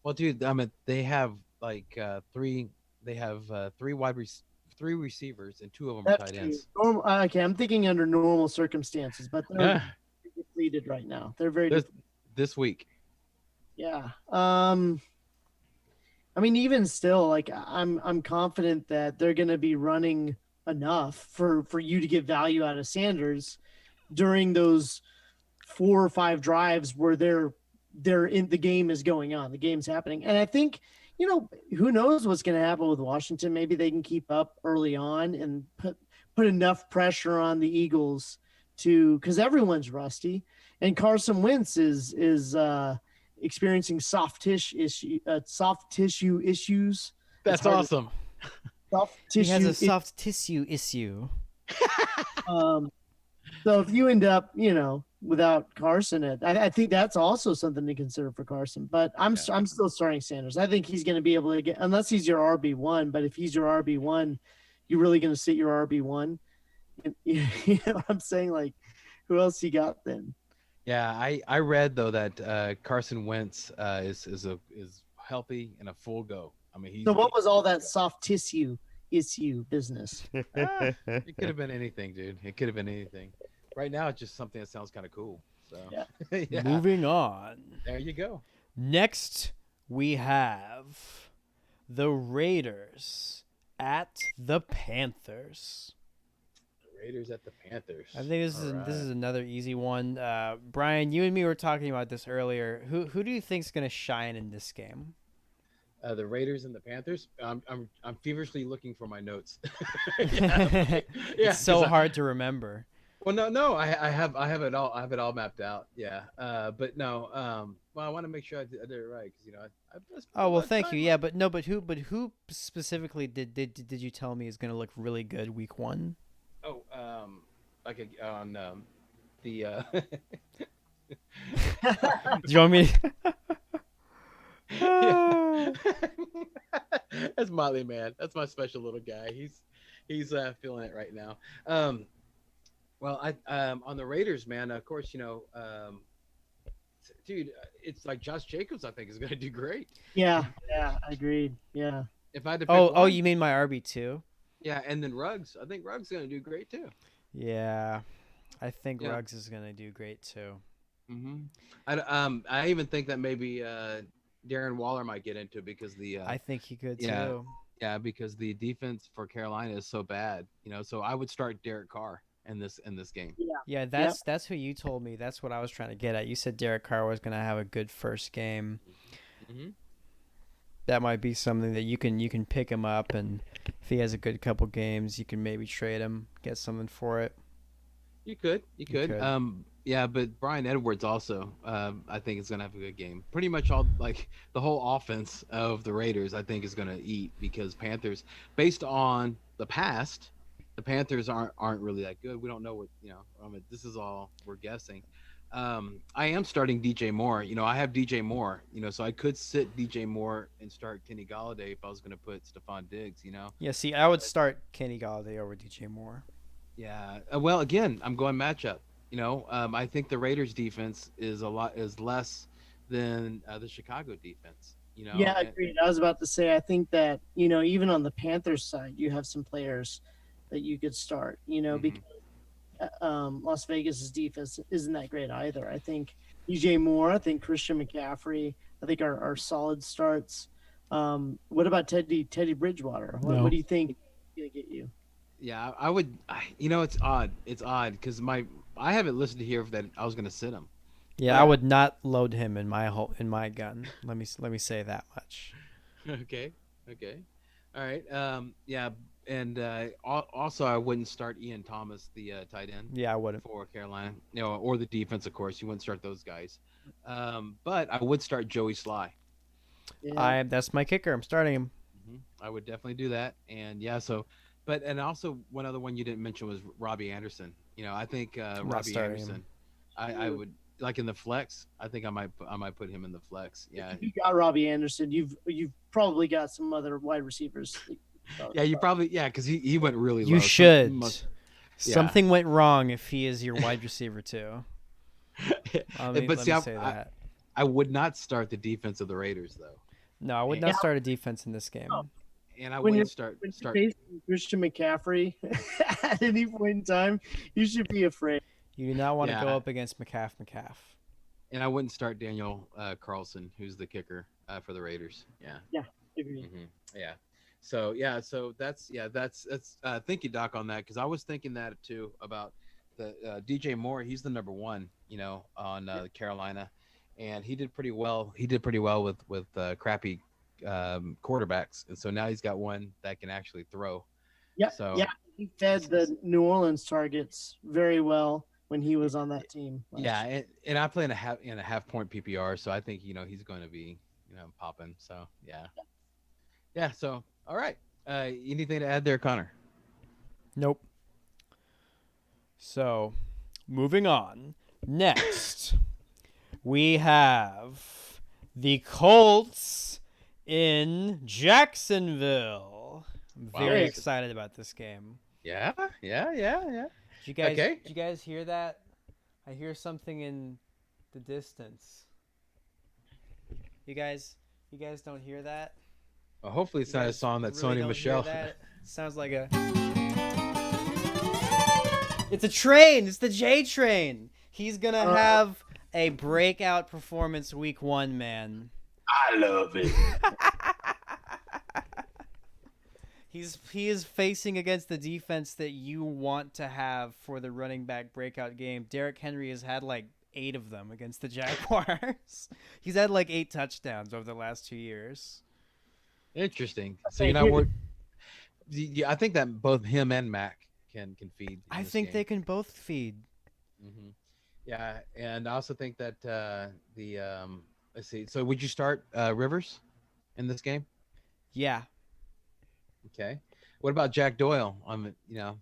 Well, dude, I mean they have like three. They have three receivers, and two of them are That's tight true. ends. Okay, I'm thinking under normal circumstances, but they're Yeah, depleted right now. They're very this depleted. this week. Yeah. I mean, even still, like I'm confident that they're going to be running enough for you to get value out of Sanders during those 4 or 5 drives where they're in the game is going on, the game's happening. And I think, who knows what's going to happen with Washington. Maybe they can keep up early on and put enough pressure on the Eagles to, because everyone's rusty, and Carson Wentz is experiencing soft tissue issues. It's That's hard to awesome. soft He has tissue. a soft tissue issue. Um, So if you end up, without Carson, I think that's also something to consider for Carson. But I'm Yeah. I'm still starting Sanders. I think he's going to be able to get, unless he's your RB1. But if he's your RB1, you're really going to sit your RB1. You know what I'm saying? Like, who else you got then? Yeah, I read though that Carson Wentz is healthy and a full go. I mean, So he's what was all that soft tissue issue business? it could have been anything, dude. It could have been anything. Right now, it's just something that sounds kind of cool. So, Yeah. yeah, Moving on. there you go. Next, we have the Raiders at the Panthers. Raiders at the Panthers. I think this All is this is right. another easy one. Brian, you and me were talking about this earlier. Who do you think's going to shine in this game? The Raiders and the Panthers. I'm feverishly looking for my notes. Yeah, It's yeah, because so hard to remember. well, no, I have it all. I have it all mapped out. Yeah, but no, well, I want to make sure I did it right, because I spent a Oh well, lot of thank you. time Yeah, on. but who specifically did you tell me is going to look really good week 1? Oh, like on the Do you want me? yeah. To... That's Motley Man. That's my special little guy. He's feeling it right now. Um, Well, I on the Raiders, man. Of course, dude, it's like Josh Jacobs. I think is going to do great. Yeah, If yeah, agreed. Yeah. if I had to pick Oh, one, you mean my RB2? yeah, and then Ruggs. I think Ruggs is going to do great too. Yeah, I think Yeah. Ruggs is gonna do great too. hmm I even think that maybe Darren Waller might get into it because I think he could yeah too. yeah because the defense for Carolina is so bad. So I would start Derek Carr in this game. Yeah. Yeah, Yep. that's who you told me. That's what I was trying to get at. You said Derek Carr was gonna have a good first game. hmm That might be something that you can pick him up, and if he has a good couple games, you can maybe trade him, get something for it. You You could. could. Yeah, but Brian Edwards also, I think is gonna have a good game. Pretty much all like the whole offense of the Raiders, I think is gonna eat because Panthers, based on the past, the Panthers aren't really that good. We don't know what I mean, this is all we're guessing. I am starting DJ Moore. I have DJ Moore. So I could sit DJ Moore and start Kenny Galladay if I was gonna put Stephon Diggs. Yeah, see, I would start Kenny Galladay over DJ Moore. Yeah. Well, again, I'm going matchup. I think the Raiders defense is less than the Chicago defense. Yeah, agreed. I was about to say, I think that, even on the Panthers side, you have some players that you could start, Mhm. because Las Vegas's defense isn't that great either. I think DJ Moore, I think Christian McCaffrey, I think are solid starts. What about Teddy Bridgewater? What do No. you think is going to get you? Yeah, I would. It's odd. It's odd because I haven't listened to here that I was going to sit him. Yeah, I But would not load him in my gun. Let me say that much. okay, okay, all right. Yeah, and also I wouldn't start Ian Thomas, the tight end Yeah, I wouldn't. for Carolina. Or the defense, of course. You wouldn't start those guys. But I would start Joey Sly. Yeah. That's my kicker. I'm starting him. I would definitely do that. And yeah, and also one other one you didn't mention was Robbie Anderson. I think I'm not Robbie starting him. Anderson. I would like in the flex. I think I might put him in the flex. Yeah, If you got Robbie Anderson, you've probably got some other wide receivers. yeah. You probably because he went really You low. should. Yeah. Something went wrong if he is your wide receiver too. But Let see, me say that. I would not start the defense of the Raiders though, No, I would and, not start a defense in this game. and I when you're wouldn't start when you're start facing Christian McCaffrey at any point in time, you should be afraid. You do not want to go yeah, up against McCaff. and I wouldn't start Daniel Carlson, who's the kicker for the Raiders. Yeah. Yeah, agreed. Yeah. So that's thank you, Doc, on that because I was thinking that too about the DJ Moore. He's the number one, on Carolina, and he did pretty well. He did pretty well with crappy quarterbacks, and so now he's got one that can actually throw. Yeah, So yeah, he fed the New Orleans targets very well when he was on that team. yeah, and I play in a half point PPR, so I think he's going to be popping. So yeah. So all right, anything to add there, Connor? Nope. So, moving on. Next, we have the Colts in Jacksonville. I'm very Wow. excited about this game. Yeah. Did you guys hear that? I hear something in the distance. You guys don't hear that? Well, hopefully it's You not a guys song that really Sony don't Michelle. hear that? It sounds like a. It's a train. It's the J train. He's gonna have a breakout performance week 1, man. I love it. He is facing against the defense that you want to have for the running back breakout game. Derrick Henry has had like 8 of them against the Jaguars. He's had like 8 touchdowns over the last 2 years. Interesting. So you're not worried. Yeah, I think that both him and Mac can feed. I think they can both feed. Mm-hmm. Yeah, and I also think that let's see. So would you start Rivers in this game? Yeah. Okay. What about Jack Doyle?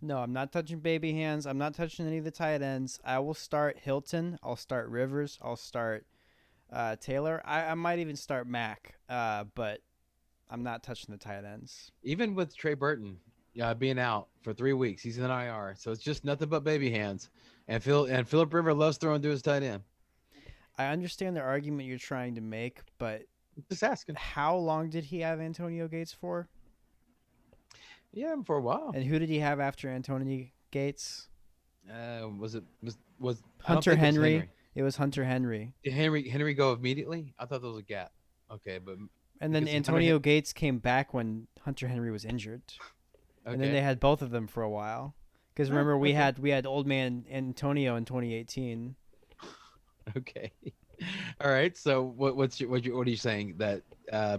No, I'm not touching baby hands. I'm not touching any of the tight ends. I will start Hilton. I'll start Rivers. I'll start Taylor. I might even start Mac, but I'm not touching the tight ends. Even with Trey Burton, being out for 3 weeks. He's in IR, so it's just nothing but baby hands. And Philip River loves throwing to his tight end. I understand the argument you're trying to make, but Just asking. how long did he have Antonio Gates for? Yeah, for a while. And who did he have after Antonio Gates? Was it was I don't Hunter think it was Henry. It was Hunter Henry. Did Henry go immediately? I thought there was a gap. Okay, but And then because Antonio Gates came back when Hunter Henry was injured. okay. And then they had both of them for a while. Because remember, we had old man Antonio in 2018. Okay. All right. So what are you saying that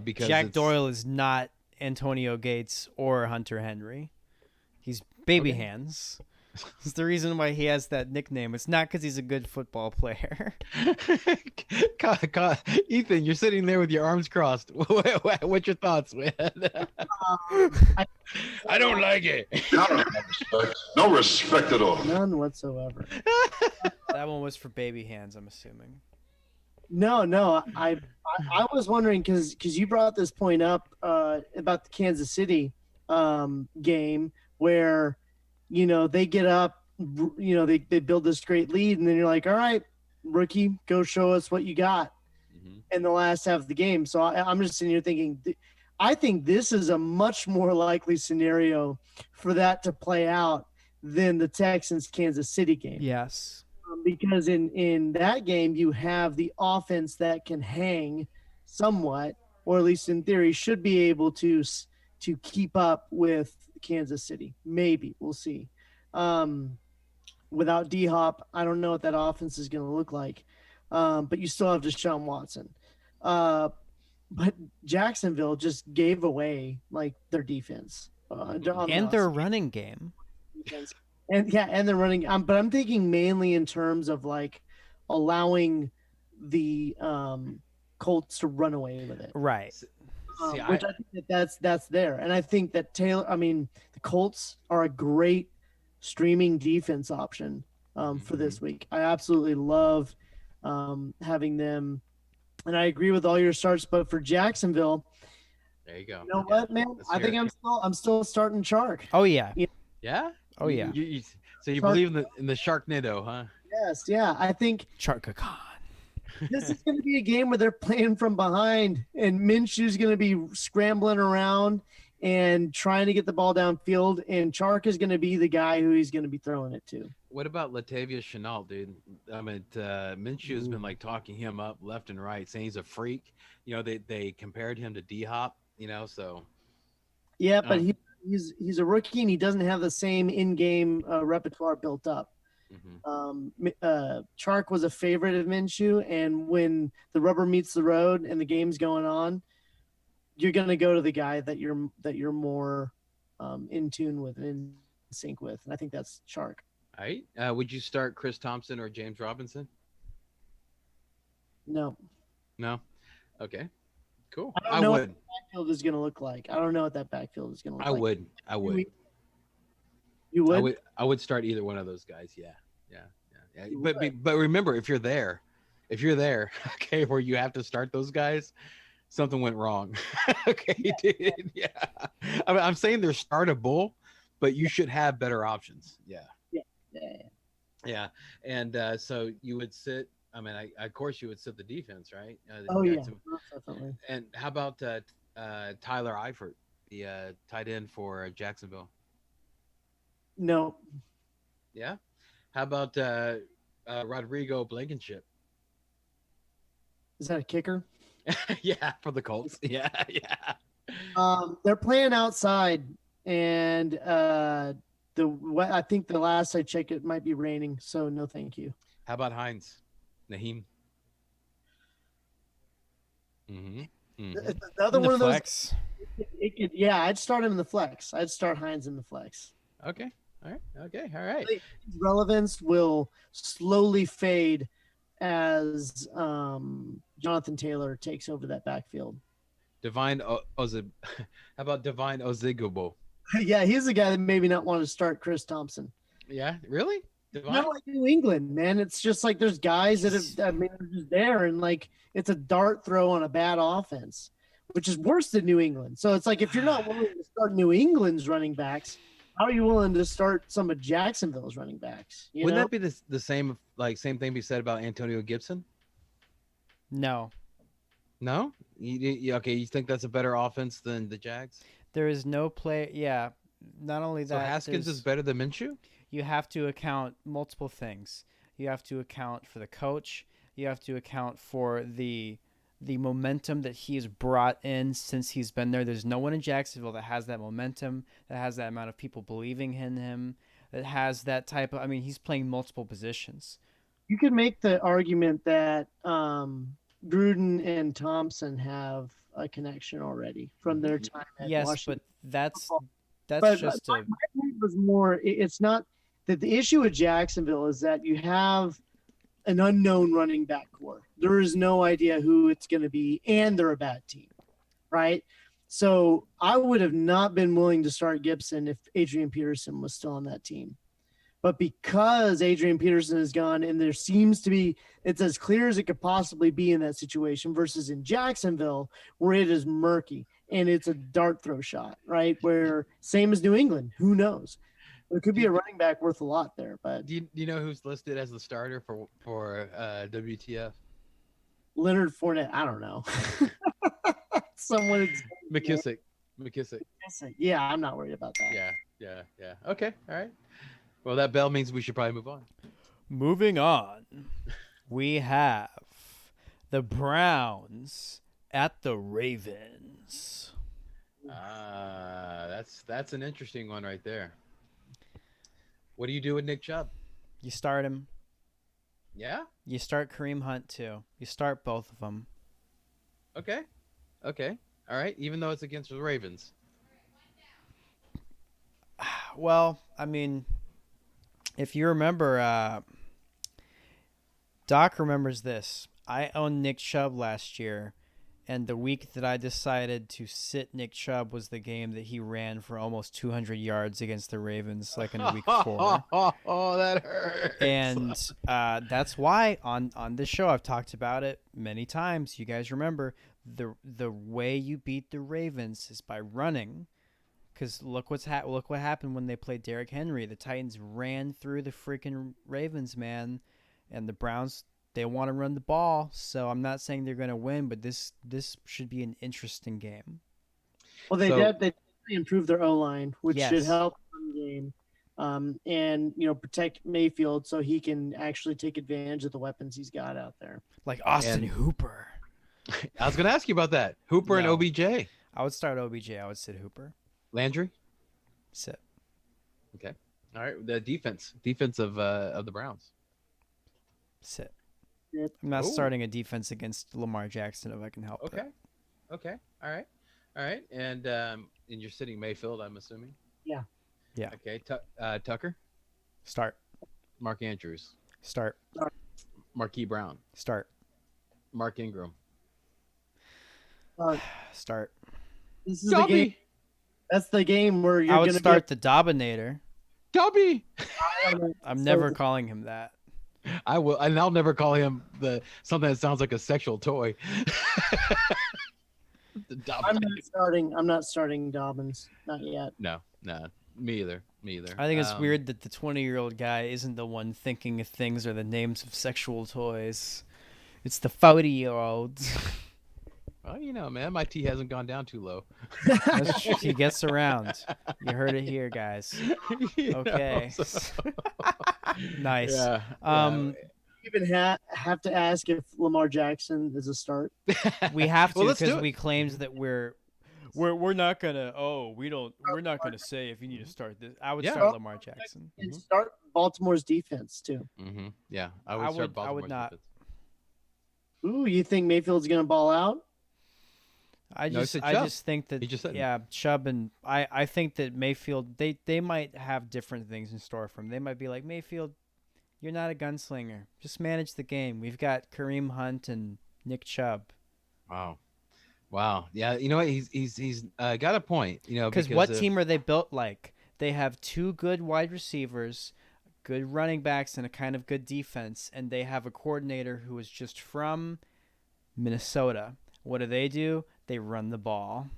because Jack it's, Doyle is not Antonio Gates or Hunter Henry. He's baby Okay. hands. It's the reason why he has that nickname. It's not because he's a good football player. Ethan, you're sitting there with your arms crossed. What's your thoughts, man? I don't like it. I don't have respect. No respect at all. None whatsoever. That one was for baby hands, I'm assuming. No. I was wondering because you brought this point up about the Kansas City game where they get up, they build this great lead, and then you're like, all right, rookie, go show us what you got in the last half of the game. So I'm just sitting here thinking, I think this is a much more likely scenario for that to play out than the Texans Kansas City game. Yes. Because in that game, you have the offense that can hang somewhat, or at least in theory, should be able to keep up with Kansas City. Maybe. We'll see. Without D-Hop, I don't know what that offense is going to look like. But you still have Deshaun Watson. But Jacksonville just gave away like their defense. And their running game. And they're running. But I'm thinking mainly in terms of like allowing the Colts to run away with it. Right. Which I think that's there. And I think that the Colts are a great streaming defense option for this week. I absolutely love having them. And I agree with all your starts, but for Jacksonville, there you go. You know what, man? I think I'm still starting Chark. Oh yeah. Yeah. Oh yeah. So you believe in the Sharknado, huh? Yes. Yeah. I think Charkakan. This is going to be a game where they're playing from behind, and Minshew's going to be scrambling around and trying to get the ball downfield, and Chark is going to be the guy who he's going to be throwing it to. What about Latavius Chenault, dude? I mean, Minshew's been like talking him up left and right, saying he's a freak. They compared him to D-Hop, so. Yeah, but he's a rookie, and he doesn't have the same in-game repertoire built up. Chark was a favorite of Minshew, and when the rubber meets the road and the game's going on, you're going to go to the guy that you're more in tune with and in sync with, and I think that's Chark. All right. Would you start Chris Thompson or James Robinson? No. Okay. Cool. I know what the backfield is going to look like. I don't know what that backfield is going to look like. I would. You would? I would start either one of those guys. Yeah. But remember, if you're there, okay, where you have to start those guys, something went wrong. Okay, dude. Yeah. I'm saying they're startable, but you should have better options. Yeah. And so you would sit. I mean, of course you would sit the defense, right? Definitely. And how about Tyler Eifert, the tight end for Jacksonville? No. Yeah. How about Rodrigo Blankenship? Is that a kicker? Yeah, for the Colts. Yeah. They're playing outside, and I think the last I checked, it might be raining. So no, thank you. How about Hines? Naheem? Another one of those. Flex. I'd start him in the flex. I'd start Hines in the flex. Okay. All right. His relevance will slowly fade as Jonathan Taylor takes over that backfield. How about Divine Ozigbo? Yeah, he's the guy that maybe not want to start Chris Thompson. Yeah, really? Not like New England, man. It's just like there's guys that are just there, and like it's a dart throw on a bad offense. which is worse than New England. So it's like if you're not willing to start New England's running backs, how are you willing to start some of Jacksonville's running backs? Wouldn't that be the same thing be said about Antonio Gibson? No. No? Okay, you think that's a better offense than the Jags? There is no play. Yeah. Not only that. So Haskins is better than Minshew? You have to account multiple things. You have to account for the coach. You have to account for the momentum that he has brought in since he's been there. There's no one in Jacksonville that has that momentum, that has that amount of people believing in him, that has that type of. I mean, he's playing multiple positions. You could make the argument that Gruden and Thompson have a connection already from their time at Washington. But that's just my point was more. It's not that the issue with Jacksonville is that you have an unknown running back core. There is no idea who it's going to be, and they're a bad team, right? So I would have not been willing to start Gibson if Adrian Peterson was still on that team. But because Adrian Peterson is gone and there seems to be, it's as clear as it could possibly be in that situation versus in Jacksonville where it is murky and it's a dart throw shot, right? Where same as New England, who knows? There could be a running back worth a lot there. But do you know who's listed as the starter for WTF? Leonard Fournette, I don't know. Someone McKissick. Yeah, I'm not worried about that. Yeah. Okay, all right. Well, that bell means we should probably move on. Moving on, we have the Browns at the Ravens. That's an interesting one right there. What do you do with Nick Chubb? You start him. Yeah? You start Kareem Hunt, too. You start both of them. Okay. All right, even though it's against the Ravens. Well, I mean, if you remember, Doc remembers this. I owned Nick Chubb last year, and the week that I decided to sit Nick Chubb was the game that he ran for almost 200 yards against the Ravens, like in week 4. Oh, that hurts. And that's why on this show I've talked about it many times. You guys remember the way you beat the Ravens is by running. Because look what happened when they played Derrick Henry. The Titans ran through the freaking Ravens, man, and the Browns, they want to run the ball. So I'm not saying they're going to win, but this should be an interesting game. Well, they improved their O-line, which should help the game, and protect Mayfield so he can actually take advantage of the weapons he's got out there. Like Austin Hooper. I was going to ask you about that. Hooper and OBJ. I would start OBJ. I would sit Hooper. Landry? Sit. Okay. All right. The defense of the Browns. Sit. I'm not starting a defense against Lamar Jackson if I can help it. Okay. All right. And you're sitting Mayfield, I'm assuming? Yeah. Okay. Tucker? Start. Mark Andrews? Start. Marquise Brown? Start. Mark Ingram? Start. This is the game. That's the game where you're going to start the Dobinator. Dobby. I'm never calling him that. I will, and I'll never call him something that sounds like a sexual toy. I'm not starting Dobbins. Not yet. No, me either. I think it's weird that the 20-year-old guy isn't the one thinking of things or the names of sexual toys. It's the 40-year-olds. Well, man, my tea hasn't gone down too low. He gets around. You heard it here, guys. Okay. Nice. Yeah. You even have to ask if Lamar Jackson is a start. We have to because we claimed that we're not gonna. We're not gonna say if you need to start this. I would start Lamar Jackson. And start Baltimore's defense too. Mm-hmm. Yeah, I would start Baltimore's I would not. defense. Ooh, you think Mayfield's gonna ball out? I just think that Chubb and I think that Mayfield they might have different things in store for him. They might be like, Mayfield, you're not a gunslinger. Just manage the game. We've got Kareem Hunt and Nick Chubb. Wow. Yeah, you know what? He's got a point. Because what team are they built like? They have 2 good wide receivers, good running backs, and a kind of good defense, and they have a coordinator who is just from Minnesota. What do? they run the ball.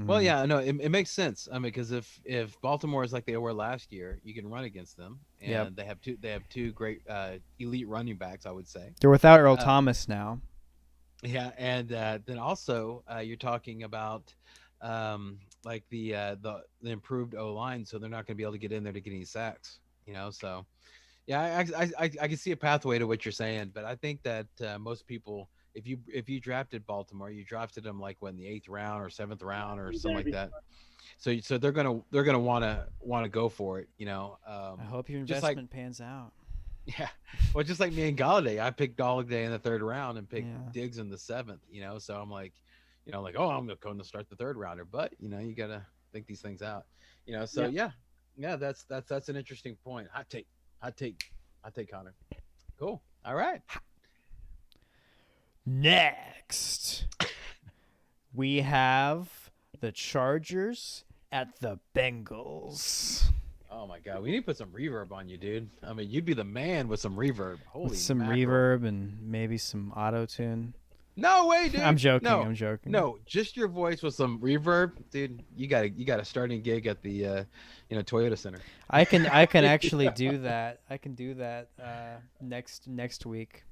Well, yeah, no, it makes sense. I mean, because if Baltimore is like they were last year, you can run against them, Yep. and they have two great elite running backs, I would say. They're without Earl Uh, Thomas now. yeah, and then also you're talking about like the improved O line, so they're not going to be able to get in there to get any sacks. So yeah, I can see a pathway to what you're saying, but I think that most people, if you drafted Baltimore, you drafted them like in the 8th round or 7th round or something like that. So they're gonna wanna go for it, I hope your just like investment pans out. yeah, well, just like me and Galladay, I picked Galladay in the 3rd round and picked Yeah. Diggs in the 7th. So I'm like, oh, I'm going to start the 3rd rounder, but you gotta think these things out. So yeah, that's an interesting point. Hot take, Connor. Cool. All right. Next, we have the Chargers at the Bengals. Oh my God, we need to put some reverb on you, dude. I mean, you'd be the man with some reverb. Holy With some mackerel. reverb and maybe some auto tune. No way, dude. I'm joking. No, I'm joking. no, just your voice with some reverb, dude. You got a starting gig at the Toyota Center. I can actually do that. I can do that next week.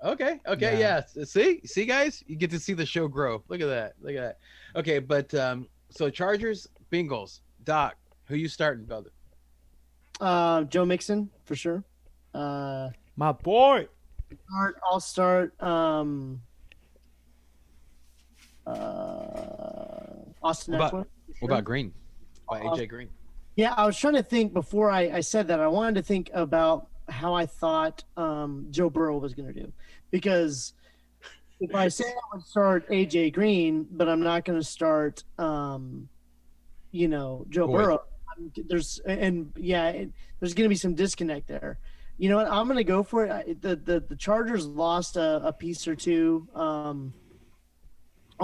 Okay, Yeah. yeah. See, guys, you get to see the show grow. Look at that. Okay, but so Chargers, Bengals, Doc, who you starting, brother? Joe Mixon for sure. My boy. I'll start. Austin What about, Eckler. what about Green? By AJ Green. Yeah, I was trying to think before I said that. I wanted to think about how I thought Joe Burrow was going to do, because if I say I would start AJ Green, but I'm not going to start, Joe Boyd. Burrow, there's going to be some disconnect there. You know what? I'm going to go for it. The Chargers lost a piece or two on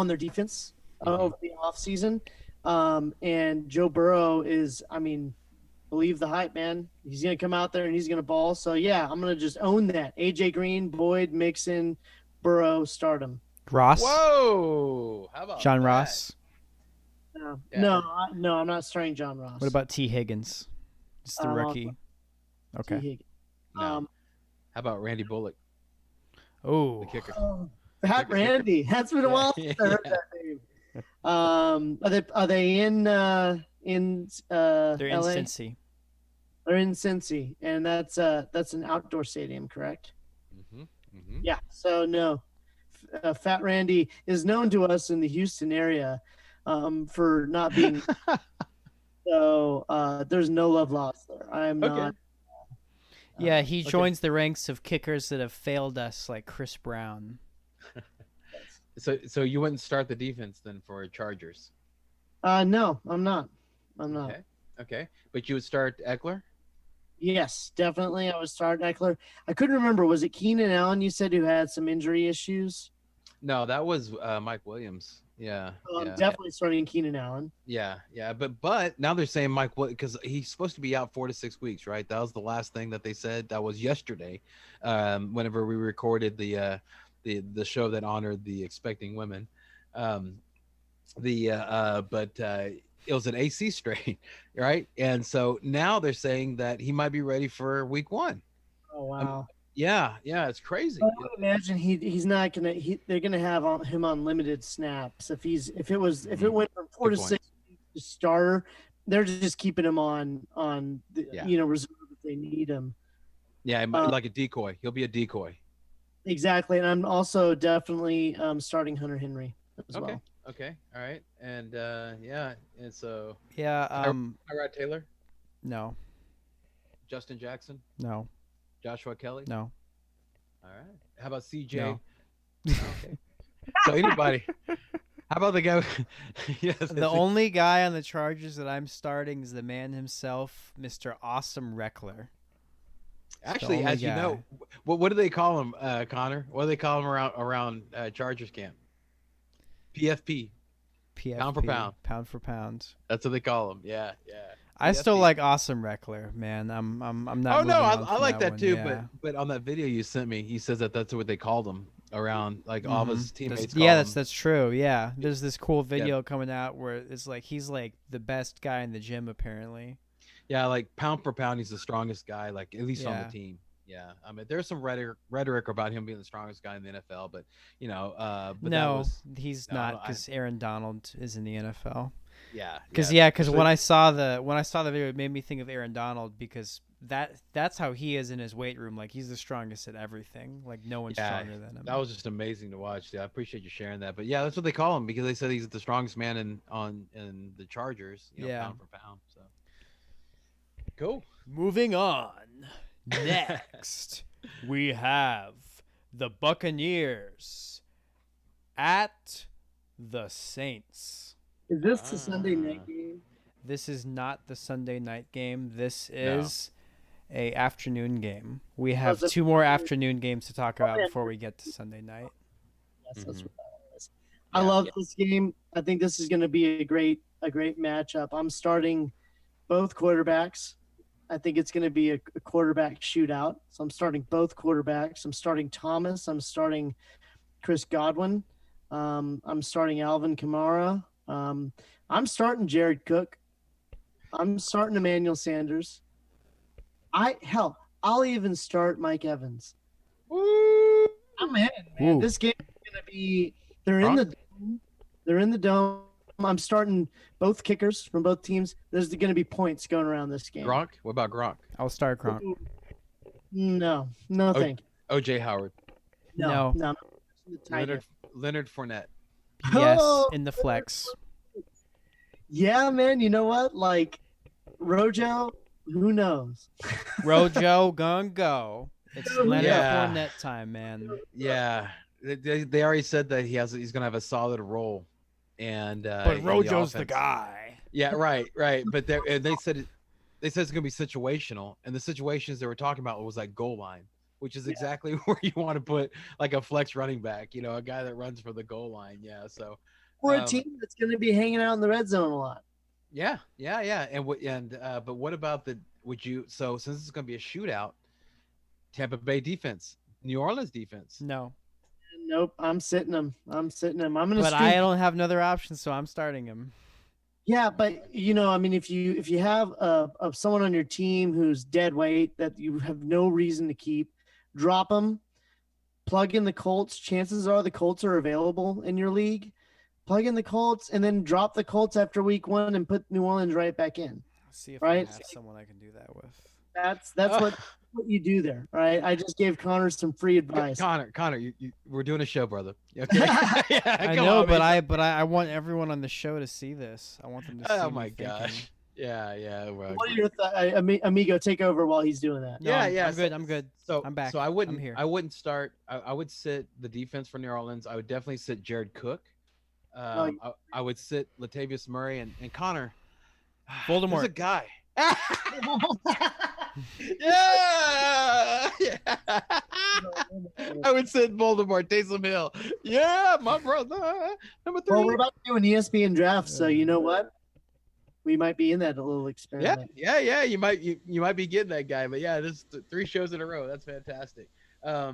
their defense over the offseason. And Joe Burrow is, believe the hype, man. He's going to come out there and he's going to ball. So, yeah, I'm going to just own that. AJ Green, Boyd, Mixon, Burrow, start him. Ross. Whoa! How about John that? Ross. No, Yeah. no, I'm not starting John Ross. What about T. Higgins? Just the rookie. T. Okay. Higgins? No. How about Randy Bullock, Oh. the kicker? Pat Randy. That's been a while since I heard that name. Are they in They're in LA? Cincy. They're in Cincy, and that's an outdoor stadium, correct? Yeah. So no, Fat Randy is known to us in the Houston area for not being. So there's no love lost there. I am Okay. not. Yeah, he okay. joins the ranks of kickers that have failed us, like Chris Brown. So you wouldn't start the defense then for Chargers? No, I'm not. I'm not. Okay. But you would start Eckler? Yes, definitely. I would start Eckler. I couldn't remember. Was it Keenan Allen you said who had some injury issues? No, that was Mike Williams. Yeah. I'm yeah. definitely starting Keenan Allen. Yeah. But now they're saying Mike, because he's supposed to be out 4 to 6 weeks, right? That was the last thing that they said. That was yesterday, whenever we recorded the show that honored the expecting women. But it was an AC strain, right? And so now they're saying that he might be ready for week 1. Oh wow. Yeah, it's crazy. I would imagine he's not gonna. They're gonna have him on limited snaps. If it went from 4 Good to point. 6 to starter, they're just keeping him on the reserve if they need him. Yeah, like a decoy. He'll be a decoy. Exactly, and I'm also definitely starting Hunter Henry as Okay. well. Okay. All right. And and so Yeah. Tyrod Taylor, No. Justin Jackson, No. Joshua Kelly. No. All right. How about CJ? No. Okay. So anybody? How about the guy? Yes. The only guy on the Chargers that I'm starting is the man himself, Mr. Awesome Reckler. Actually, only as you guy. know, what do they call him, Connor? What do they call him around Chargers camp? PFP. PFP. Pound for pound. Pound for pound. That's what they call him. Yeah. I still PFP. like Awesome Reckler, man. I'm not. Oh no, moving on I from like that one. too. Yeah. But on that video you sent me, he says that's what they called him. around, like all of his teammates. That's true. Yeah, there's this cool video coming out where it's like he's like the best guy in the gym apparently. Yeah, like pound for pound, he's the strongest guy, like at least on the team. Yeah, I mean, there's some rhetoric about him being the strongest guy in the NFL, but he's not, because Aaron Donald is in the NFL. Yeah, because when I saw the video, it made me think of Aaron Donald, because that's how he is in his weight room. Like, he's the strongest at everything. Like, no one's stronger than him. That was just amazing to watch. Yeah, I appreciate you sharing that. But yeah, that's what they call him, because they said he's the strongest man in the Chargers. Pound for pound. So cool. Moving on. Next, we have the Buccaneers at the Saints. Is this the Sunday night game? This is not the Sunday night game. This is a afternoon game. We have 2 more afternoon games to talk about before we get to Sunday night. Yes, that's what that is. I love this game. I think this is going to be a great matchup. I'm starting both quarterbacks. I think it's going to be a quarterback shootout. So I'm starting both quarterbacks. I'm starting Thomas. I'm starting Chris Godwin. I'm starting Alvin Kamara. I'm starting Jared Cook. I'm starting Emmanuel Sanders. I'll even start Mike Evans. Woo! I'm in, man. This game is going to be – they're in the dome. I'm starting both kickers from both teams. There's going to be points going around this game. Gronk? What about Gronk? I'll start Gronk. No, thank you. O.J. Howard. No. Leonard Fournette. Yes, in the flex. Yeah, man. You know what? Like, Rojo, who knows? Rojo gonna go. It's Leonard Fournette time, man. Yeah. They already said that he's gonna have a solid role. And but Rojo's the guy. Yeah, right. But they said it's gonna be situational, and the situations they were talking about was like goal line, which is exactly where you want to put like a flex running back, a guy that runs for the goal line. Yeah, so or a team that's gonna be hanging out in the red zone a lot. Yeah. But what about so since it's gonna be a shootout, Tampa Bay defense, New Orleans defense? No. Nope, I'm sitting him. But I don't have another option, so I'm starting him. Yeah, but I mean, if you have someone on your team who's dead weight that you have no reason to keep, drop them, plug in the Colts. Chances are the Colts are available in your league. Plug in the Colts and then drop the Colts after week 1 and put New Orleans right back in. See if I have someone I can do that with. That's what you do there, right? I just gave Connor some free advice. Connor, we're doing a show, brother. Okay. I know, but I want everyone on the show to see this. I want them to see. Oh my gosh. Yeah. Well, what are your thoughts, Amigo? Take over while he's doing that. No, I'm good. So I'm back. So I'm here. I wouldn't start. I would sit the defense for New Orleans. I would definitely sit Jared Cook. I would sit Latavius Murray and Connor. Voldemort. There's a guy. Yeah. I would sit Voldemort, Taysom Hill. Yeah, my brother. Number 3. Well, we're about to do an ESPN draft, so you know what? We might be in that little experiment. Yeah. You might be getting that guy, but yeah, this is 3 shows in a row. That's fantastic. I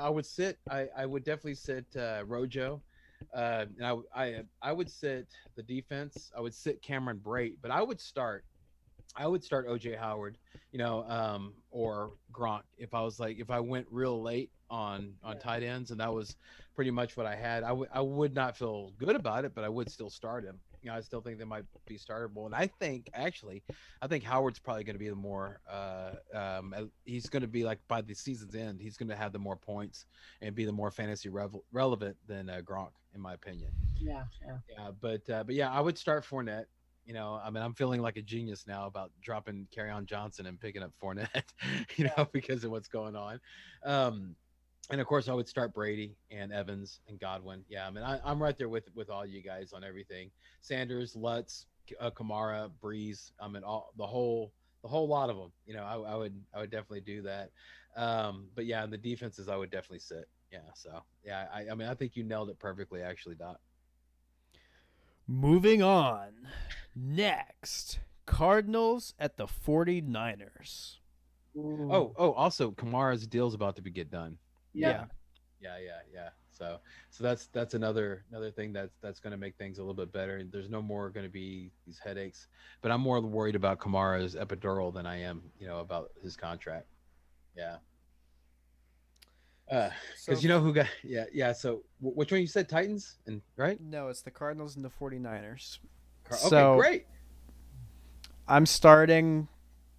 would definitely sit Rojo. And I would sit the defense. I would sit Cameron Brate, but I would start OJ Howard, or Gronk if I went real late on tight ends, and that was pretty much what I had. I would not feel good about it, but I would still start him. I still think they might be startable, and I think Howard's probably going to be the more he's going to be, like, by the season's end, he's going to have the more points and be the more fantasy relevant than Gronk, in my opinion. Yeah. But yeah, I would start Fournette. I mean, I'm feeling like a genius now about dropping Kerryon Johnson and picking up Fournette, because of what's going on. And of course, I would start Brady and Evans and Godwin. Yeah, I mean, I'm right there with all you guys on everything. Sanders, Lutz, Kamara, Breeze. I mean, the whole lot of them. I would definitely do that. But yeah, in the defenses, I would definitely sit. Yeah, so yeah, I mean, I think you nailed it perfectly, actually, Doc. Moving on. Next, Cardinals at the 49ers. Oh, also, Kamara's deal's about to get done. Yeah. Yeah. So that's another thing that's going to make things a little bit better. There's no more going to be these headaches. But I'm more worried about Kamara's epidural than I am, about his contract. Yeah. So Because you know who got yeah. So which one you said Titans and right? no, it's the Cardinals and the 49ers. Okay, So great. I'm starting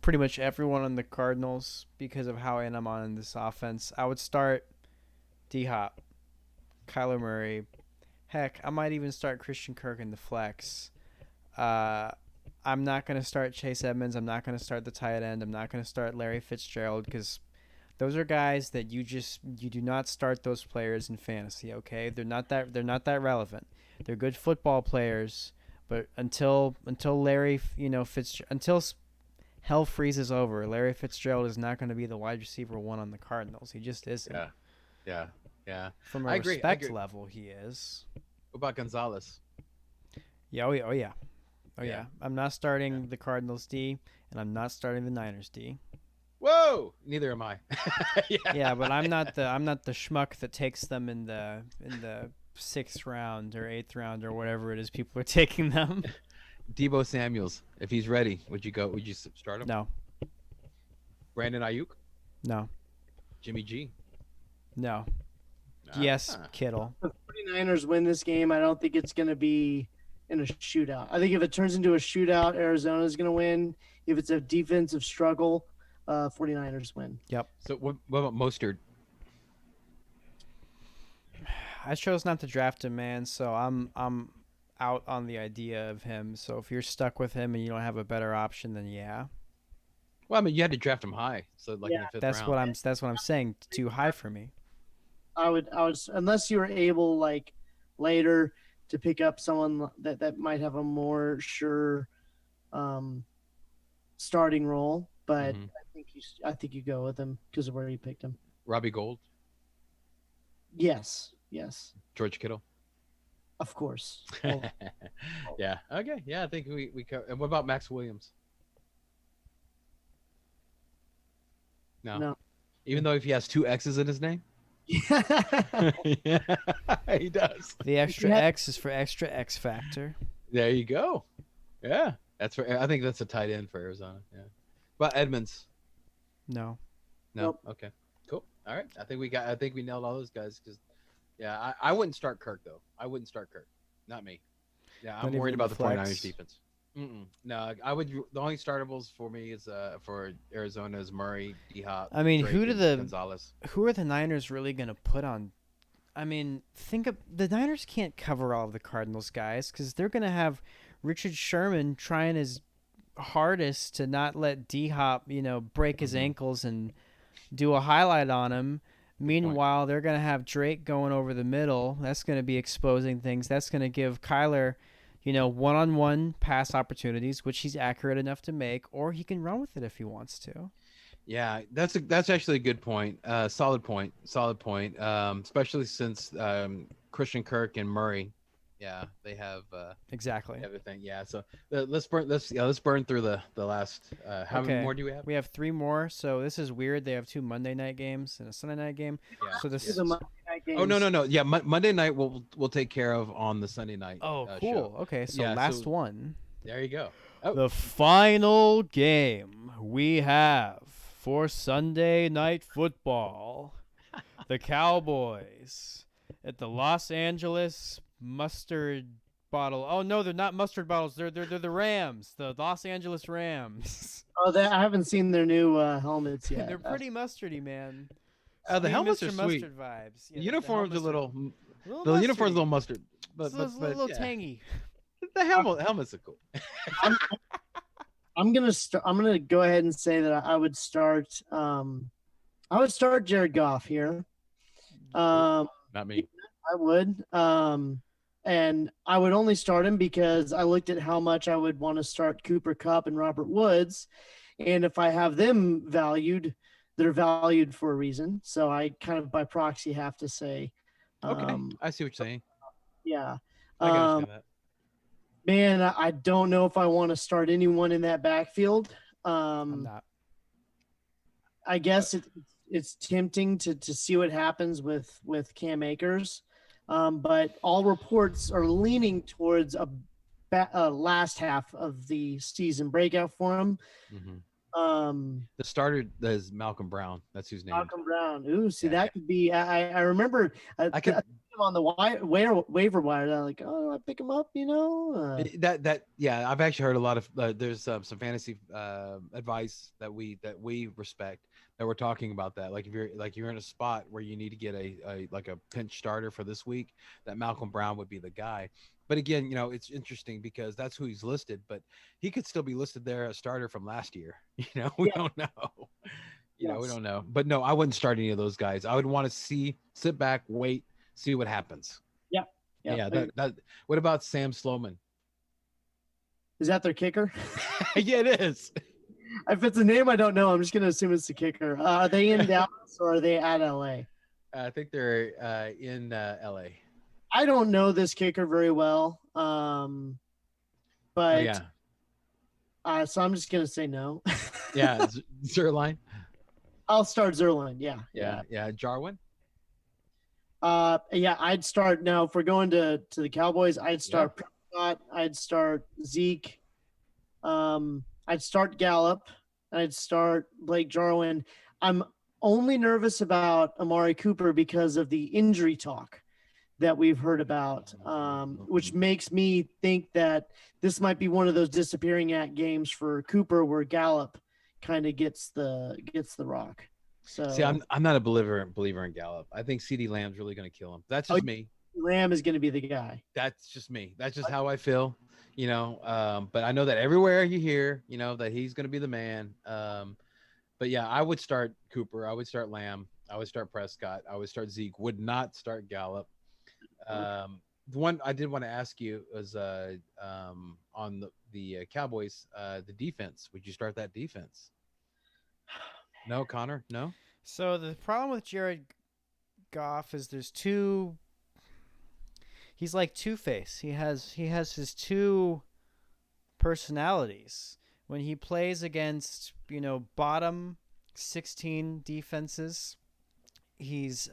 pretty much everyone on the Cardinals because of how in I'm on this offense. I would start D Hop, Kyler Murray. Heck, I might even start Christian Kirk in the flex. Uh, I'm not going to start Chase Edmonds. I'm not going to start the tight end. I'm not going to start Larry Fitzgerald because those are guys that you do not start those players in fantasy. Okay, they're not that relevant. They're good football players, but until Larry, until hell freezes over, Larry Fitzgerald is not going to be the wide receiver one on the Cardinals. He just isn't. Yeah, yeah, yeah. From a I agree. respect level, he is. What about Gonzalez? Yeah, oh yeah. Yeah. I'm not starting the Cardinals D, and I'm not starting the Niners D. Whoa! Neither am I. Yeah. Yeah, but I'm not the schmuck that takes them in the 6th round or 8th round or whatever it is people are taking them. Debo Samuels, if he's ready, would you go? Would you start him? No, Brandon Ayuk, no, Jimmy G. no. Yes, Ah. Kittle. If the 49ers win this game, I don't think it's going to be in a shootout. I think if it turns into a shootout, Arizona's going to win. If it's a defensive struggle, 49ers win. Yep. So what about Mostert? I chose not to draft him, man. So I'm out on the idea of him. So if you're stuck with him and you don't have a better option, then yeah, Well, I mean, you had to draft him high, so like in the fifth that's round. what I'm saying. Too high for me. I would unless you were able like later to pick up someone that might have a more sure starting role, but Mhm. I think you go with him because of where you picked him. Robbie Gold, Yes, George Kittle. of course. Well, Yeah. Okay. Yeah, I think we cover. And what about Max Williams? No. No. Even though if he has two X's in his name. Yeah, he does. The extra Yeah. X is for extra X factor. There you go. Yeah, that's for. I think that's a tight end for Arizona. Yeah. But Edmonds. No. No. Nope. Okay. Cool. All right. I think we nailed all those guys because. Yeah, I wouldn't start Kirk though. I wouldn't start Kirk. Not me. Yeah, I'm Not worried even about the the flex? 49ers defense. No, I would. The only startables for me is for Arizona is Murray, D Hop. I mean, who do the Gonzalez? who are the Niners really going to put on? I mean, the Niners can't cover all of the Cardinals guys because they're going to have Richard Sherman trying his hardest to not let D Hop, break his Mhm. ankles and do a highlight on him. Meanwhile, they're going to have Drake going over the middle. That's going to be exposing things. That's going to give Kyler, one-on-one pass opportunities, which he's accurate enough to make, or he can run with it if he wants to. Yeah, that's actually a good point. Solid point. Solid point. Especially since Christian Kirk and Murray, yeah, they have Exactly. everything. Yeah, so let's burn through the last. How many Okay. more do we have? We have 3 more. So this is weird. They have 2 Monday night games and a Sunday night game. Yeah. So this do the Monday night games. Oh no. Yeah, Monday night we'll take care of on the Sunday night. Oh, show. cool. Okay, so Yeah, last so- one. There you go. Oh, The final game we have for Sunday night football. The Cowboys at the Los Angeles mustard bottle. Oh no, they're not mustard bottles. They're the Rams. The Los Angeles Rams. Oh, I haven't seen their new helmets yet. They're pretty mustardy, man. the Sweet helmets Mr. are sweet. Mustard vibes. The uniform's a helmets are little. little The uniform's a mustardy. little mustard, but It's a little yeah. tangy. The helmets are cool. I'm gonna go ahead and say that I would start. I would start Jared Goff here. Not me. I would. And I would only start him because I looked at how much I would want to start Cooper Kupp and Robert Woods. And if I have them valued, they're valued for a reason. So I kind of by proxy have to say, Okay, I see what you're saying. yeah. I can understand that. Man, I don't know if I want to start anyone in that backfield. I'm not. I guess it's tempting to see what happens with Cam Akers, but all reports are leaning towards a last half of the season breakout for him. Mm-hmm. Um, The starter is Malcolm Brown. That's who's named. Malcolm Brown. Ooh, see, Yeah, that could be. I remember I could on the waiver wire. I'm like, oh, I pick him up. that yeah. I've actually heard a lot of there's some fantasy advice that we respect that we're talking about that. Like if you're in a spot where you need to get a like a pinch starter for this week, that Malcolm Brown would be the guy. But again, it's interesting because that's who he's listed, but he could still be listed there as starter from last year. We Yeah. don't know. We Yes. don't know. But no, I wouldn't start any of those guys. I would want to sit back, wait, see what happens. Yeah. Yeah. That. What about Sam Sloman? Is that their kicker? Yeah, it is. If it's a name I don't know, I'm just gonna assume it's the kicker. Are they in Dallas or are they at LA? I think they're in LA. I don't know this kicker very well, but yeah. So I'm just gonna say no. Yeah, Zerline. I'll start Zerline. Yeah. Jarwin. Yeah, I'd start now. If we're going to the Cowboys, I'd start Prescott. I'd start Zeke. I'd start Gallup. I'd start Blake Jarwin. I'm only nervous about Amari Cooper because of the injury talk that we've heard about, which makes me think that this might be one of those disappearing act games for Cooper where Gallup kind of gets the rock. So see, I'm not a believer in Gallup. I think CeeDee Lamb's really going to kill him. That's just me. Lamb is going to be the guy. That's just me. That's just how I feel. But I know that everywhere you hear, that he's going to be the man. But yeah, I would start Cooper. I would start Lamb. I would start Prescott. I would start Zeke. Would not start Gallup. The one I did want to ask you was on the Cowboys, the defense. Would you start that defense? No, Connor? No? So the problem with Jared Goff is he's like Two-Face. He has his two personalities. When he plays against, bottom 16 defenses, he's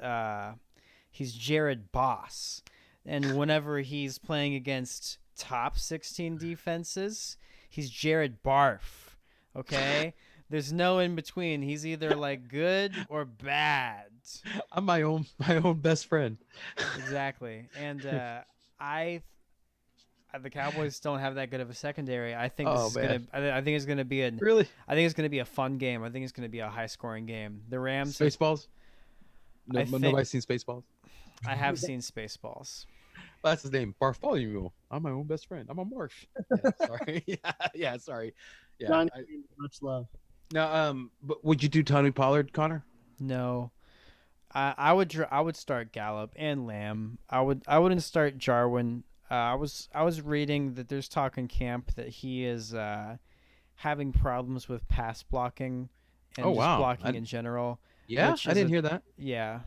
Jared Boss. And whenever he's playing against top 16 defenses, he's Jared Barf. Okay? There's no in between. He's either like good or bad. I'm my own best friend. Exactly. And the Cowboys don't have that good of a secondary. I think I think it's gonna be really. I think it's gonna be a fun game. I think it's gonna be a high scoring game. The Rams. Spaceballs. Nobody's seen Spaceballs. I have seen Spaceballs. Well, that's his name, Bartholomew. I'm my own best friend. I'm a Marsh. Yeah, sorry. yeah, sorry. Yeah. John, much love. No, but would you do Tony Pollard, Connor? No. I would start Gallup and Lamb. I wouldn't start Jarwin. I was reading that there's talk in camp that he is having problems with pass blocking and blocking in general. Yeah, I didn't hear that. Yeah,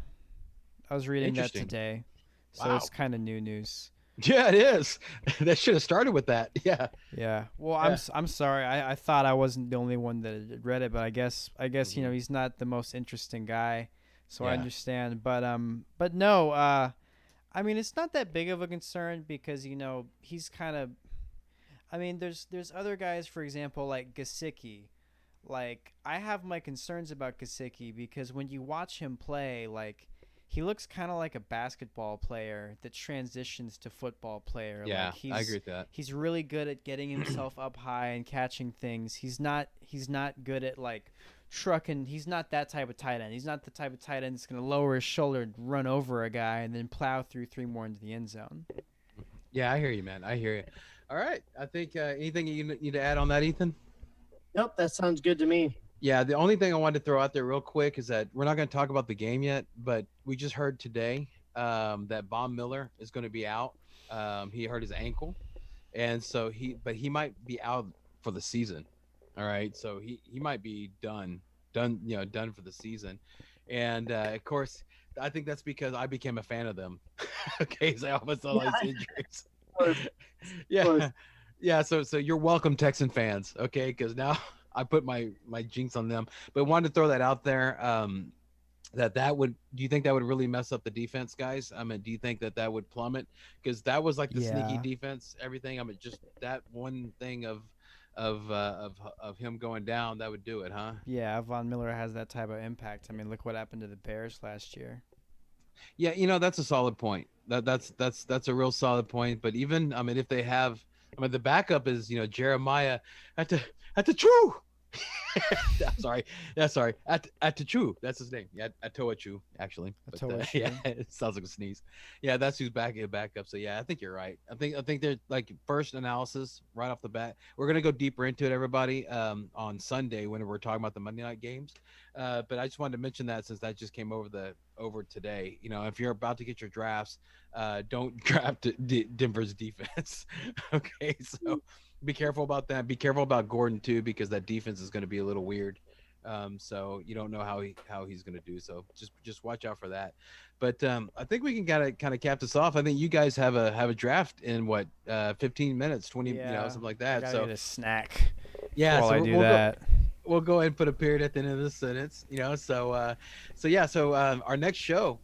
I was reading that today, so it's kind of new news. Yeah, it is. That should have started with that. Yeah. Yeah. Well, I'm sorry. I thought I wasn't the only one that had read it, but I guess Mm-hmm. he's not the most interesting guy, so I understand. But no. I mean, it's not that big of a concern because he's kind of. I mean, there's other guys, for example, like Gesicki. Like, I have my concerns about Gesicki because when you watch him play, like, he looks kind of like a basketball player that transitions to football player. Yeah, like I agree with that. He's really good at getting himself up high and catching things. He's not good at like trucking. He's not that type of tight end. He's not the type of tight end that's going to lower his shoulder and run over a guy and then plow through three more into the end zone. Yeah, I hear you, man. I hear you. All right. I think anything you need to add on that, Ethan? Nope, that sounds good to me. Yeah, the only thing I wanted to throw out there real quick is that we're not going to talk about the game yet, but we just heard today that Von Miller is going to be out. He hurt his ankle, and so he might be out for the season. All right, so he might be done for the season, and of course, I think that's because I became a fan of them. Okay, so I almost saw all these injuries. Yeah. So you're welcome, Texan fans. Okay, because now I put my jinx on them, but wanted to throw that out there. that would do you think that would really mess up the defense, guys? I mean, do you think that that would plummet? Because that was like the sneaky Yeah. defense, everything. I mean, just that one thing of him going down, that would do it, huh? Yeah, Von Miller has that type of impact. I mean, look what happened to the Bears last year. Yeah, that's a solid point. That's a real solid point. But even, I mean, if they have, I mean, the backup is Jeremiah at the true. Sorry, yeah, sorry. At Tachu, that's his name. Yeah, at Toachu, actually. But yeah, Atoachu. it sounds like a sneeze. Yeah, that's who's backup. So yeah, I think you're right. I think they're like first analysis right off the bat. We're gonna go deeper into it, everybody, on Sunday when we're talking about the Monday night games. But I just wanted to mention that since that just came over today. If you're about to get your drafts, don't draft Denver's defense. Okay, so be careful about that. Be careful about Gordon too, because that defense is going to be a little weird. So you don't know how he's going to do. So just watch out for that. But I think we can kind of cap this off. I think you guys have a draft in what 15 minutes, 20, Yeah, something like I that. gotta So get a snack yeah, while I so do we'll go that. we'll go ahead and put a period at the end of this sentence. So our next show,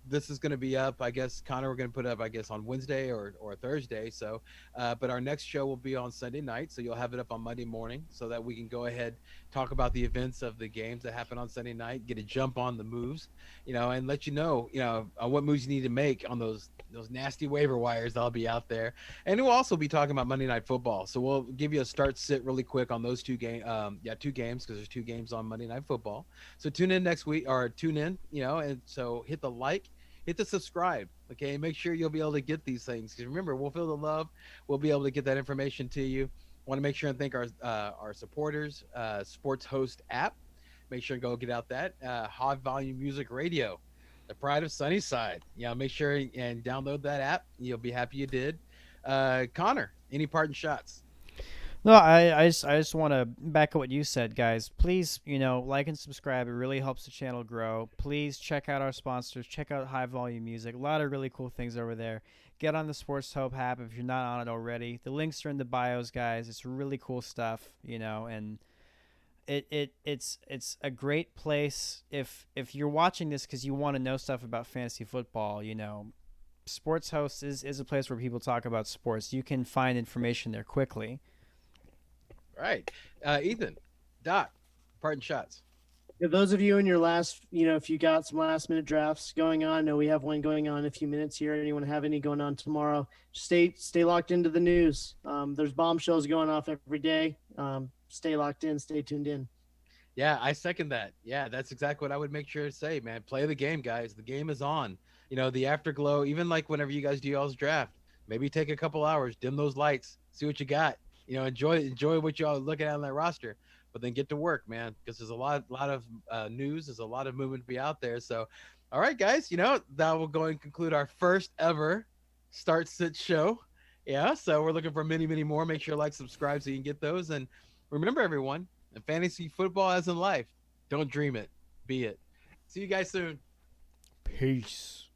this is going to be up, I guess. Connor, we're going to put up, I guess, on Wednesday or Thursday. So but our next show will be on Sunday night, so you'll have it up on Monday morning so that we can go ahead, talk about the events of the games that happen on Sunday night, get a jump on the moves, and let you know what moves you need to make on those nasty waiver wires that'll be out there. And we'll also be talking about Monday Night Football. So we'll give you a start sit really quick on those two games, because there's two games on Monday Night Football. So tune in next week, or tune in, and so hit the like, hit the subscribe, okay? Make sure you'll be able to get these things. Because remember, we'll feel the love. We'll be able to get that information to you. Want to make sure and thank our supporters, Sports Host app. Make sure and go get out that high volume music radio, the pride of Sunnyside. Make sure and download that app. You'll be happy you did. Connor, any parting shots? No, I just want to back up what you said, guys. Please, like and subscribe. It really helps the channel grow. Please check out our sponsors. Check out High Volume Music. A lot of really cool things over there. Get on the Sports Hope app if you're not on it already. The links are in the bios, guys. It's really cool stuff, and it's a great place if you're watching this because you want to know stuff about fantasy football. Sports Host is a place where people talk about sports. You can find information there quickly. Right. Ethan, Doc, parting shots. Yeah, those of you in your last, if you got some last minute drafts going on, I know we have one going on in a few minutes here. Anyone have any going on tomorrow? Stay locked into the news. There's bombshells going off every day. Stay locked in. Stay tuned in. Yeah, I second that. Yeah, that's exactly what I would make sure to say, man. Play the game, guys. The game is on. The afterglow, even like whenever you guys do y'all's draft, maybe take a couple hours, dim those lights, see what you got. Enjoy what y'all are looking at on that roster, but then get to work, man, because there's a lot of news. There's a lot of movement to be out there. So, all right, guys, that will go and conclude our first ever Start Sit show. Yeah, so we're looking for many, many more. Make sure to like, subscribe so you can get those. And remember, everyone, in fantasy football as in life, don't dream it, be it. See you guys soon. Peace.